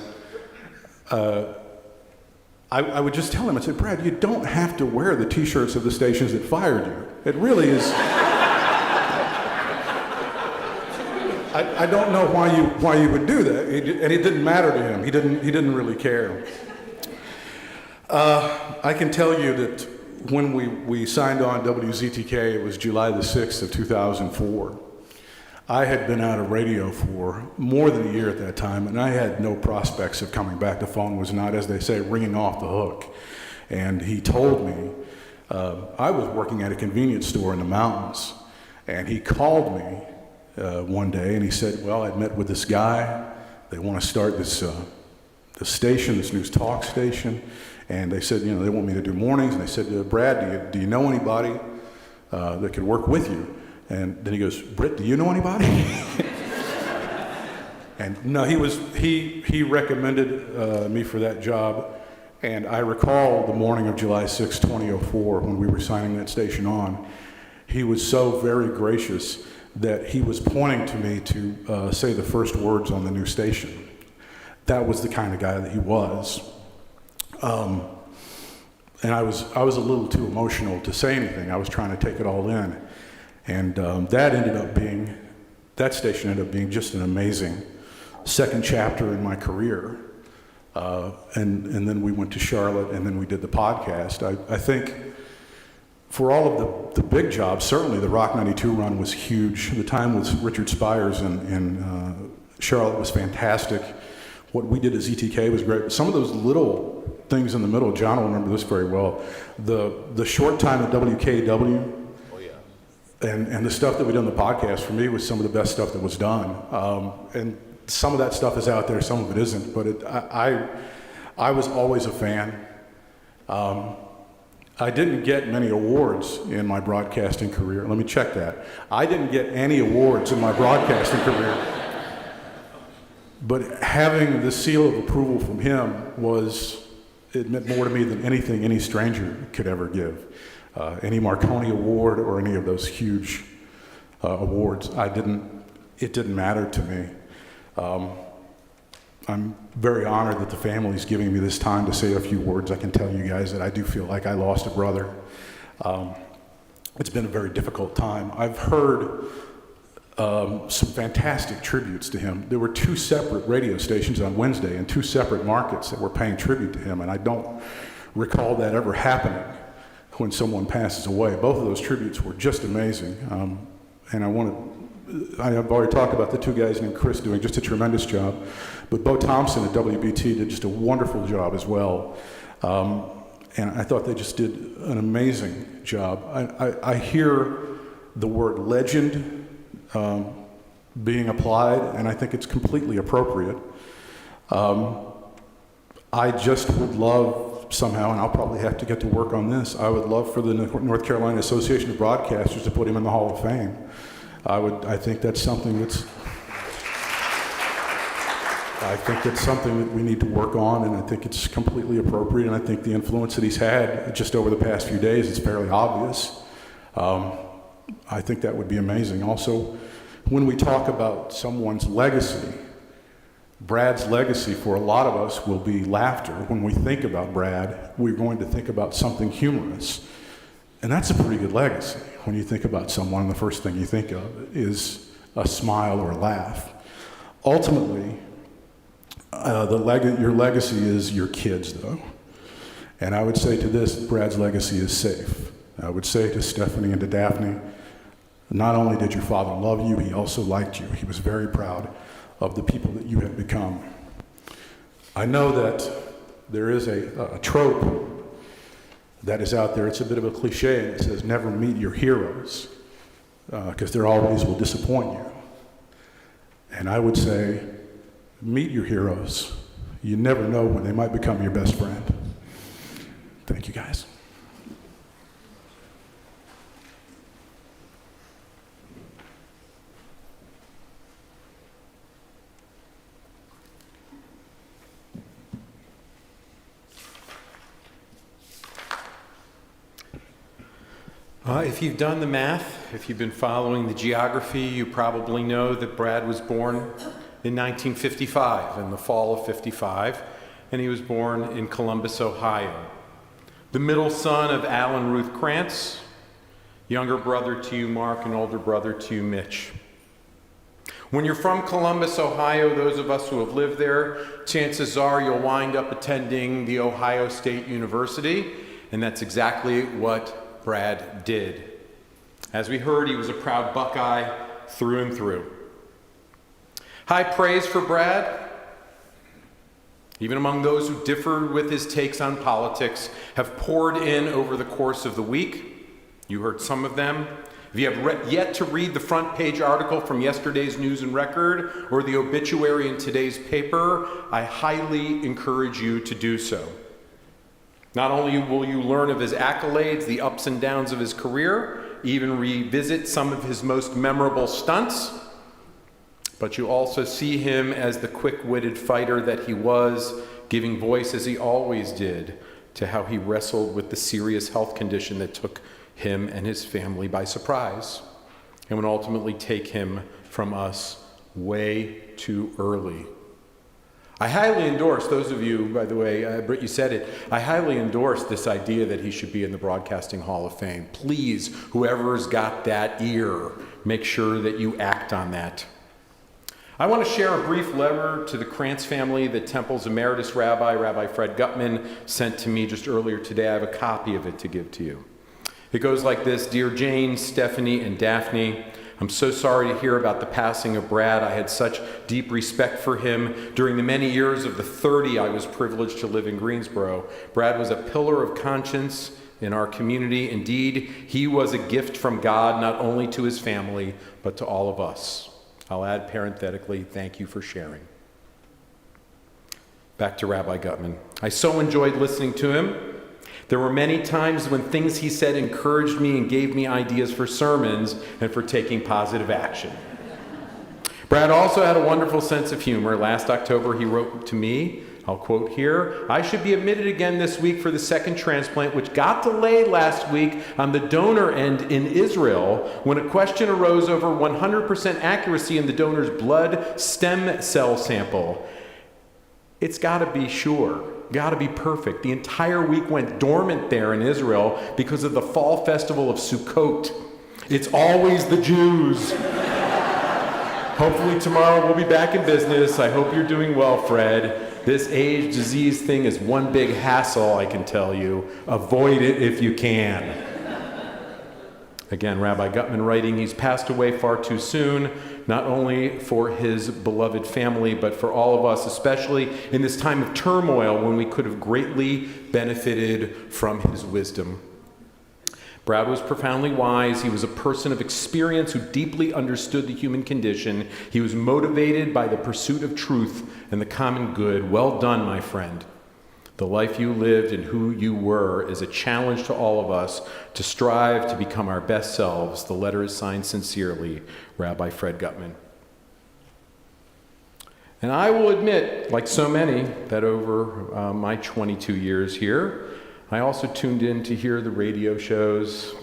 I would just tell him, I said, Brad, you don't have to wear the t-shirts of the stations that fired you. It really is. I don't know why you would do that, and it didn't matter to him. He didn't really care. I can tell you that when we signed on WZTK, it was July the 6th of 2004. I had been out of radio for more than a year at that time, and I had no prospects of coming back. The phone was not, as they say, ringing off the hook. And he told me, I was working at a convenience store in the mountains, and he called me one day, and he said, well, I'd met with this guy. They want to start this station, this news talk station. And they said, they want me to do mornings. And they said, Brad, do you know anybody that could work with you. And then he goes, Britt, do you know anybody? And no, he recommended me for that job. And I recall the morning of July 6, 2004, when we were signing that station on, he was so very gracious that he was pointing to me to say the first words on the new station. That was the kind of guy that he was. And I was a little too emotional to say anything. I was trying to take it all in. And that station ended up being just an amazing second chapter in my career. And then we went to Charlotte, and then we did the podcast. I think for all of the big jobs, certainly the Rock 92 run was huge. The time with Richard Spires in Charlotte was fantastic. What we did as ETK was great. Some of those little things in the middle, John will remember this very well. The short time at WKW, and the stuff that we did on the podcast, for me, was some of the best stuff that was done. And some of that stuff is out there, some of it isn't, but I was always a fan. I didn't get many awards in my broadcasting career. Let me check that. I didn't get any awards in my broadcasting career. But having the seal of approval from him it meant more to me than anything any stranger could ever give. Any Marconi Award or any of those huge awards, it didn't matter to me. I'm very honored that the family's giving me this time to say a few words. I can tell you guys that I do feel like I lost a brother. It's been a very difficult time. I've heard some fantastic tributes to him. There were 2 separate radio stations on Wednesday in 2 separate markets that were paying tribute to him, and I don't recall that ever happening when someone passes away. Both of those tributes were just amazing. And I've already talked about the 2 guys named Chris doing just a tremendous job, but Bo Thompson at WBT did just a wonderful job as well. And I thought they just did an amazing job. I hear the word legend being applied, and I think it's completely appropriate. I just would love somehow, and I'll probably have to get to work on this, I would love for the North Carolina Association of Broadcasters to put him in the Hall of Fame. I think that's something that we need to work on, and I think it's completely appropriate, and I think the influence that he's had just over the past few days is fairly obvious. I think that would be amazing. Also, when we talk about someone's legacy, Brad's legacy for a lot of us will be laughter. When we think about Brad, we're going to think about something humorous. And that's a pretty good legacy. When you think about someone, the first thing you think of is a smile or a laugh. Ultimately, your legacy is your kids, though. And I would say to this, Brad's legacy is safe. I would say to Stephanie and to Daphne, not only did your father love you, he also liked you. He was very proud of the people that you have become. I know that there is a trope that is out there. It's a bit of a cliche, and it says never meet your heroes, because they always will disappoint you. And I would say meet your heroes. You never know when they might become your best friend. Thank you, guys. If you've done the math, if you've been following the geography, you probably know that Brad was born in 1955, in the fall of 55, and he was born in Columbus, Ohio. The middle son of Alan Ruth Crance, younger brother to you, Mark, and older brother to you, Mitch. When you're from Columbus, Ohio, those of us who have lived there, chances are you'll wind up attending the Ohio State University, and that's exactly what Brad did. As we heard, he was a proud Buckeye through and through. High praise for Brad. Even among those who differed with his takes on politics, have poured in over the course of the week. You heard some of them. If you have yet to read the front page article from yesterday's News and Record or the obituary in today's paper, I highly encourage you to do so. Not only will you learn of his accolades, the ups and downs of his career, even revisit some of his most memorable stunts, but you also see him as the quick-witted fighter that he was, giving voice, as he always did, to how he wrestled with the serious health condition that took him and his family by surprise and would ultimately take him from us way too early. I highly endorse, those of you, by the way, Britt, you said it, I highly endorse this idea that he should be in the Broadcasting Hall of Fame. Please, whoever's got that ear, make sure that you act on that. I want to share a brief letter to the Crance family that Temple's Emeritus Rabbi, Rabbi Fred Gutman, sent to me just earlier today. I have a copy of it to give to you. It goes like this: Dear Jane, Stephanie, and Daphne, I'm so sorry to hear about the passing of Brad. I had such deep respect for him. During the many years of the 30 I was privileged to live in Greensboro, Brad was a pillar of conscience in our community. Indeed, he was a gift from God, not only to his family, but to all of us. I'll add parenthetically, thank you for sharing. Back to Rabbi Gutman. I so enjoyed listening to him. There were many times when things he said encouraged me and gave me ideas for sermons and for taking positive action. Brad also had a wonderful sense of humor. Last October, he wrote to me, I'll quote here, I should be admitted again this week for the second transplant, which got delayed last week on the donor end in Israel when a question arose over 100% accuracy in the donor's blood stem cell sample. It's got to be sure. Got to be perfect. The entire week went dormant there in Israel because of the fall festival of Sukkot. It's always the Jews. Hopefully tomorrow we'll be back in business. I hope you're doing well, Fred. This age disease thing is one big hassle, I can tell you. Avoid it if you can. Again, Rabbi Gutman writing, he's passed away far too soon, not only for his beloved family, but for all of us, especially in this time of turmoil when we could have greatly benefited from his wisdom. Brad was profoundly wise. He was a person of experience who deeply understood the human condition. He was motivated by the pursuit of truth and the common good. Well done, my friend. The life you lived and who you were is a challenge to all of us to strive to become our best selves. The letter is signed sincerely, Rabbi Fred Gutman. And I will admit, like so many, that over my 22 years here, I also tuned in to hear the radio shows.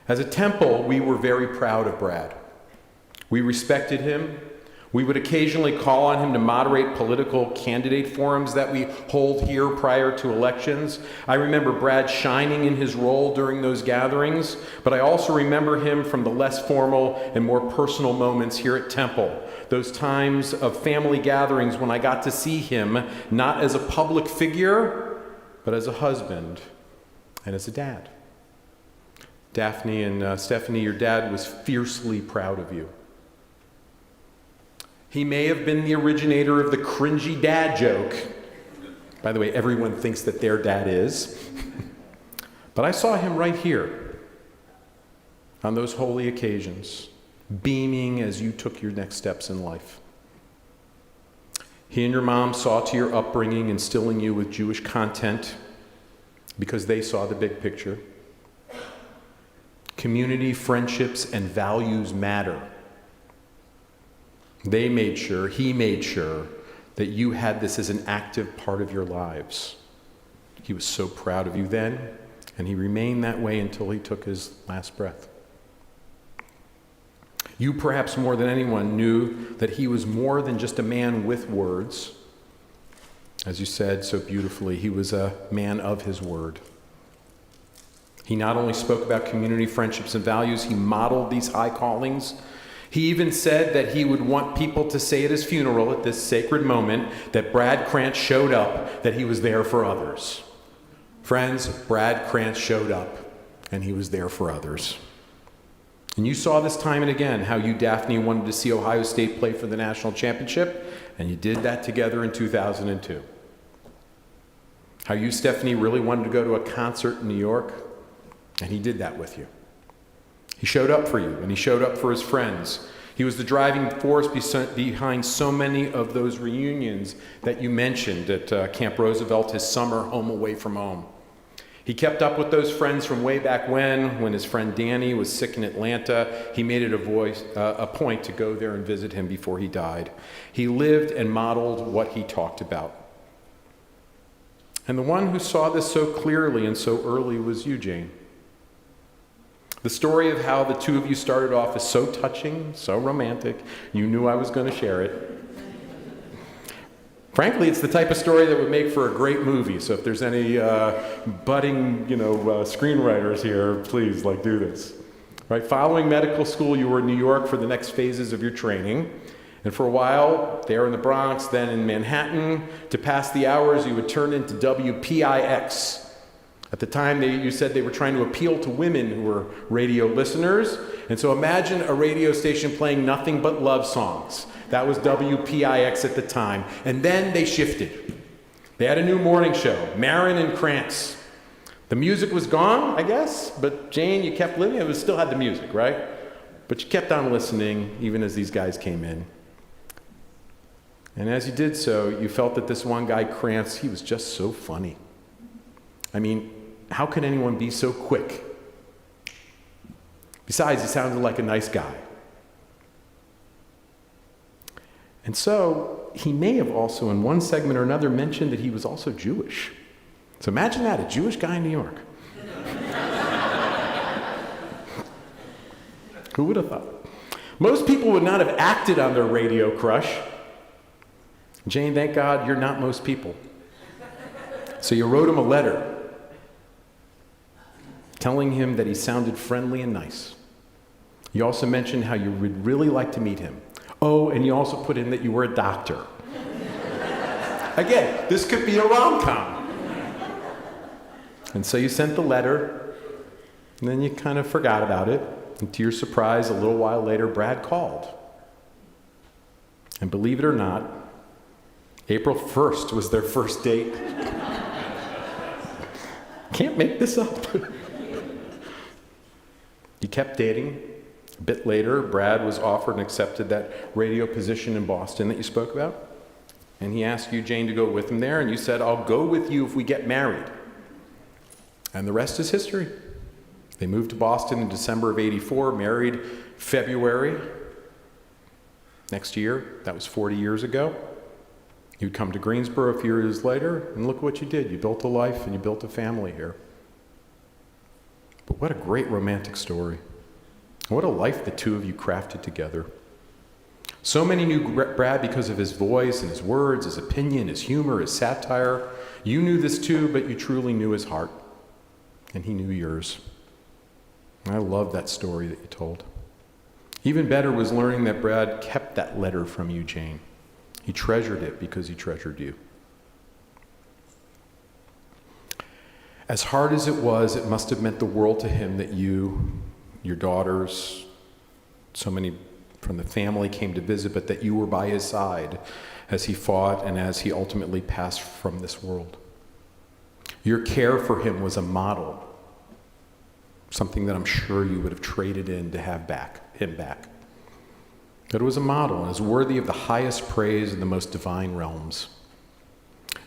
As a temple, we were very proud of Brad. We respected him. We would occasionally call on him to moderate political candidate forums that we hold here prior to elections. I remember Brad shining in his role during those gatherings, but I also remember him from the less formal and more personal moments here at Temple. Those times of family gatherings when I got to see him not as a public figure, but as a husband and as a dad. Daphne and Stephanie, your dad was fiercely proud of you. He may have been the originator of the cringy dad joke. By the way, everyone thinks that their dad is. But I saw him right here on those holy occasions, beaming as you took your next steps in life. He and your mom saw to your upbringing, instilling you with Jewish content because they saw the big picture. Community, friendships, and values matter. They made sure, he made sure, that you had this as an active part of your lives. He was so proud of you then, and he remained that way until he took his last breath. You, perhaps more than anyone, knew that he was more than just a man with words. As you said so beautifully, he was a man of his word. He not only spoke about community, friendships, and values, he modeled these high callings. He even said that he would want people to say at his funeral, at this sacred moment, that Brad Krantz showed up, that he was there for others. Friends, Brad Krantz showed up, and he was there for others. And you saw this time and again how you, Daphne, wanted to see Ohio State play for the national championship, and you did that together in 2002. How you, Stephanie, really wanted to go to a concert in New York, and he did that with you. He showed up for you, and he showed up for his friends. He was the driving force behind so many of those reunions that you mentioned at Camp Roosevelt, his summer home away from home. He kept up with those friends from way back when his friend Danny was sick in Atlanta. He made it a point to go there and visit him before he died. He lived and modeled what he talked about. And the one who saw this so clearly and so early was you, Jane. The story of how the two of you started off is so touching, so romantic. You knew I was going to share it. Frankly, it's the type of story that would make for a great movie. So if there's any budding, screenwriters here, please, do this. Right? Following medical school, you were in New York for the next phases of your training. And for a while, there in the Bronx, then in Manhattan, to pass the hours, you would turn into WPIX. At the time, you said they were trying to appeal to women who were radio listeners. And so imagine a radio station playing nothing but love songs. That was WPIX at the time. And then they shifted. They had a new morning show, Marin and Crance. The music was gone, I guess, but Jane, you kept living. It still had the music, right? But you kept on listening, even as these guys came in. And as you did so, you felt that this one guy, Crance, he was just so funny. I mean, how could anyone be so quick? Besides, he sounded like a nice guy. And so, he may have also, in one segment or another, mentioned that he was also Jewish. So imagine that, a Jewish guy in New York. Who would have thought? Most people would not have acted on their radio crush. Jane, thank God you're not most people. So you wrote him a letter telling him that he sounded friendly and nice. You also mentioned how you would really like to meet him. Oh, and you also put in that you were a doctor. Again, this could be a rom-com. And so you sent the letter, and then you kind of forgot about it. And to your surprise, a little while later, Brad called. And believe it or not, April 1st was their first date. Can't make this up. You kept dating. A bit later, Brad was offered and accepted that radio position in Boston that you spoke about. And he asked you, Jane, to go with him there, and you said, I'll go with you if we get married. And the rest is history. They moved to Boston in December of '84, married February next year. That was 40 years ago. You'd come to Greensboro a few years later, and look what you did. You built a life and you built a family here. But what a great romantic story. What a life the two of you crafted together. So many knew Brad because of his voice and his words, his opinion, his humor, his satire. You knew this too, but you truly knew his heart. And he knew yours. And I love that story that you told. Even better was learning that Brad kept that letter from you, Jane. He treasured it because he treasured you. As hard as it was, it must have meant the world to him that you, your daughters, so many from the family came to visit, but that you were by his side as he fought and as he ultimately passed from this world. Your care for him was a model, something that I'm sure you would have traded in to have him back. It was a model and is worthy of the highest praise in the most divine realms.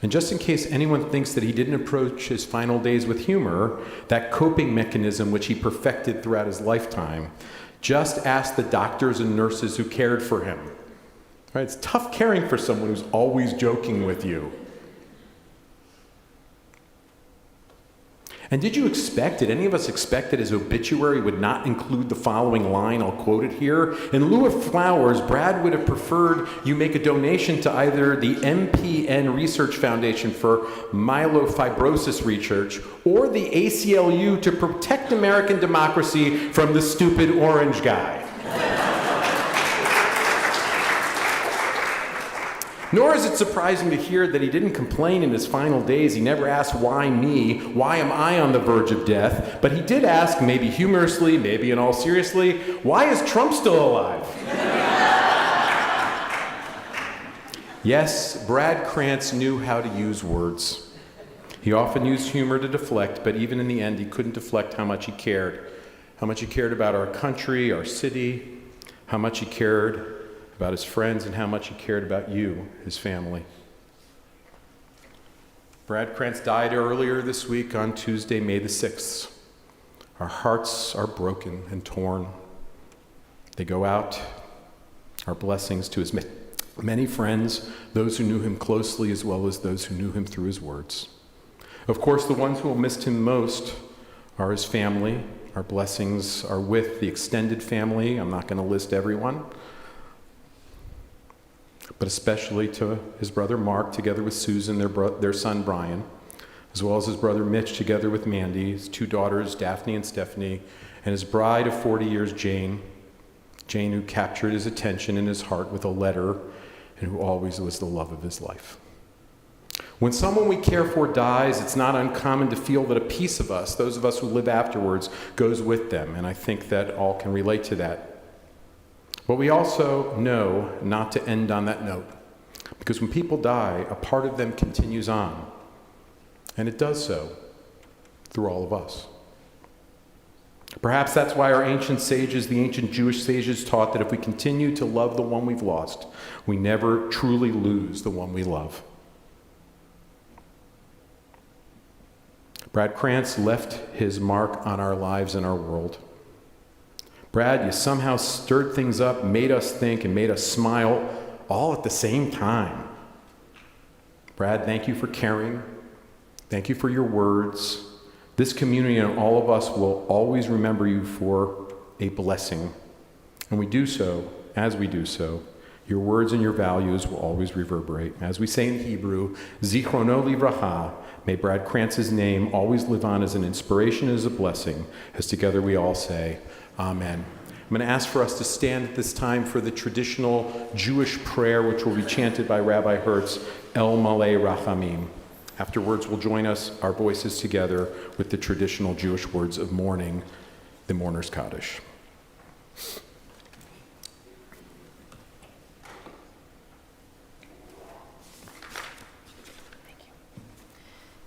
And just in case anyone thinks that he didn't approach his final days with humor, that coping mechanism which he perfected throughout his lifetime, just ask the doctors and nurses who cared for him. Right? It's tough caring for someone who's always joking with you. And did any of us expect that his obituary would not include the following line? I'll quote it here. In lieu of flowers, Brad would have preferred you make a donation to either the MPN Research Foundation for myelofibrosis research or the ACLU to protect American democracy from the stupid orange guy. Nor is it surprising to hear that he didn't complain in his final days. He never asked, why me? Why am I on the verge of death? But he did ask, maybe humorously, maybe in all seriously, why is Trump still alive? Yes, Brad Krantz knew how to use words. He often used humor to deflect, but even in the end, he couldn't deflect how much he cared. How much he cared about our country, our city, how much he cared about his friends, and how much he cared about you, his family. Brad Krantz died earlier this week on Tuesday, May the 6th. Our hearts are broken and torn. They go out, our blessings to his many friends, those who knew him closely as well as those who knew him through his words. Of course, the ones who will miss him most are his family. Our blessings are with the extended family. I'm not going to list everyone, but especially to his brother Mark, together with Susan, their son Brian, as well as his brother Mitch, together with Mandy, his two daughters, Daphne and Stephanie, and his bride of 40 years, Jane, who captured his attention and his heart with a letter and who always was the love of his life. When someone we care for dies, it's not uncommon to feel that a piece of us, those of us who live afterwards, goes with them, and I think that all can relate to that. But we also know not to end on that note, because when people die, a part of them continues on, and it does so through all of us. Perhaps that's why our ancient sages, the ancient Jewish sages, taught that if we continue to love the one we've lost, we never truly lose the one we love. Brad Krantz left his mark on our lives and our world. Brad, you somehow stirred things up, made us think, and made us smile all at the same time. Brad, thank you for caring. Thank you for your words. This community and all of us will always remember you for a blessing. And we do so, as we do so, your words and your values will always reverberate. As we say in Hebrew, Zichrono Livracha, may Brad Krantz's name always live on as an inspiration and as a blessing, as together we all say, Amen. I'm going to ask for us to stand at this time for the traditional Jewish prayer, which will be chanted by Rabbi Hertz, El Malei Rachamim. Afterwards, we'll join us, our voices together, with the traditional Jewish words of mourning, the Mourner's Kaddish.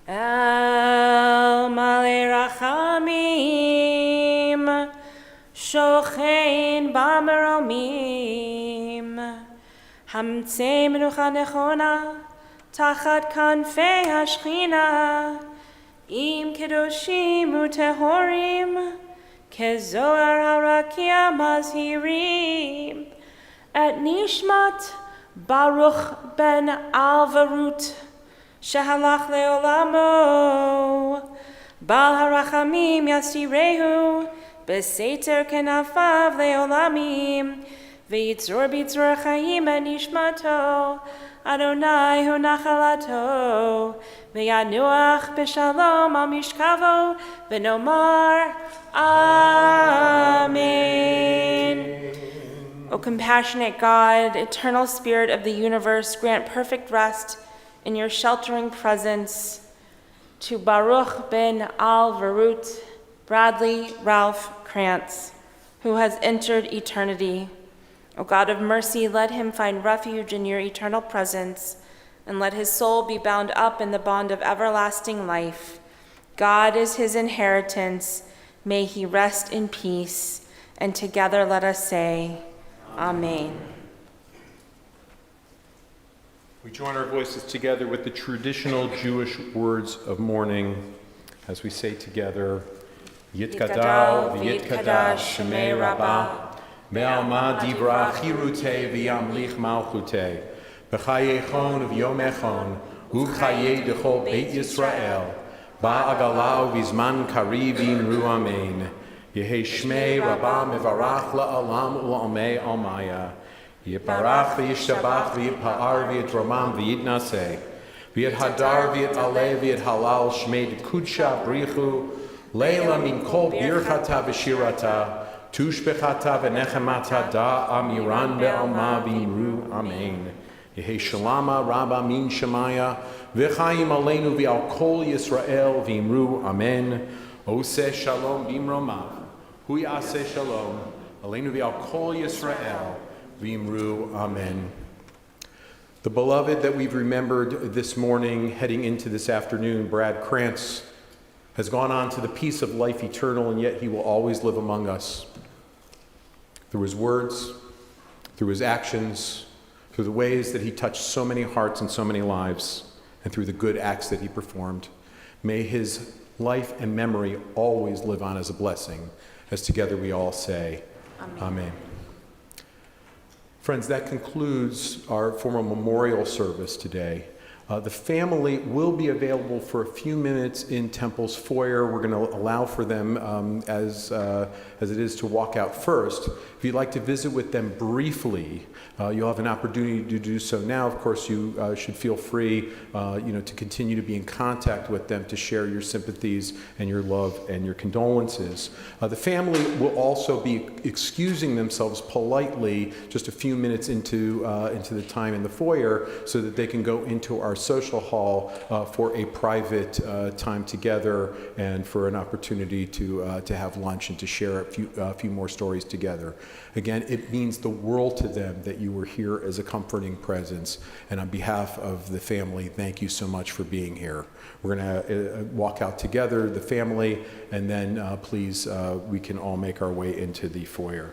El Malei Rachamim, Shochein Bamaromim, Hamtzei Menucha Nechona, Tachat Kanfei Hashchina, Im Kedoshim Utehorim, Kezoar Harakia Mazhirim, Et Nishmat Baruch ben Alvarut, Shehalach Leolamo, Bal Harachamim Yasirehu, Beseter Kenafav Leolamim, Veitzor Bitzor Chaim Ben Nishmato, Adonai hu nachalato, v'yanuach b'shalom al mishkavo, v'nomar Amen. O compassionate God, eternal Spirit of the universe, grant perfect rest in your sheltering presence to Baruch ben Al-Varut, Bradley Ralph Crance, who has entered eternity. O God of mercy, let him find refuge in your eternal presence, and let his soul be bound up in the bond of everlasting life. God is his inheritance. May he rest in peace. And together let us say, Amen. We join our voices together with the traditional Jewish words of mourning as we say together, Yitkadal v'yitkadash Shemei Rabbah, Be'alma divra chirute v'yamlich malchute, B'chayechon v'yomechon, U'chayei dechol Beit Yisrael, Ba'agalau v'zman karivim ru amen, Yehei Shmei Rabbah mevarach la'alam u'amei almaya, Yiparach v'yishtabach v'yipa'ar v'yitromam v'yitnaseh, v'yithadar v'yitaleh v'yithalal Shmei d'kudsha brichu, Leila min kol birchata v'shirata, Tushbechata v'nechemata da amiran be'alma v'imru amen. Yehi shalama rabba min shemaya v'chaim aleinu v'al kol Yisrael v'imru amen. Oseh shalom b'imromav, hu yaseh shalom aleinu v'al kol Yisrael v'imru amen. The beloved that we've remembered this morning, heading into this afternoon, Brad Krantz, has gone on to the peace of life eternal, and yet he will always live among us. Through his words, through his actions, through the ways that he touched so many hearts and so many lives. and through the good acts that he performed. May his life and memory always live on as a blessing, as together we all say, Amen. Amen. Friends, that concludes our formal memorial service today. The family will be available for a few minutes in Temple's foyer. We're going to allow for them, as it is, to walk out first. If you'd like to visit with them briefly, you'll have an opportunity to do so now. Of course, you should feel free, to continue to be in contact with them, to share your sympathies and your love and your condolences. The family will also be excusing themselves politely just a few minutes into the time in the foyer, so that they can go into our social hall for a private time together and for an opportunity to have lunch and to share a few more stories together. Again, it means the world to them that you were here as a comforting presence. And on behalf of the family, thank you so much for being here. We're going to walk out together, the family, and then please, we can all make our way into the foyer.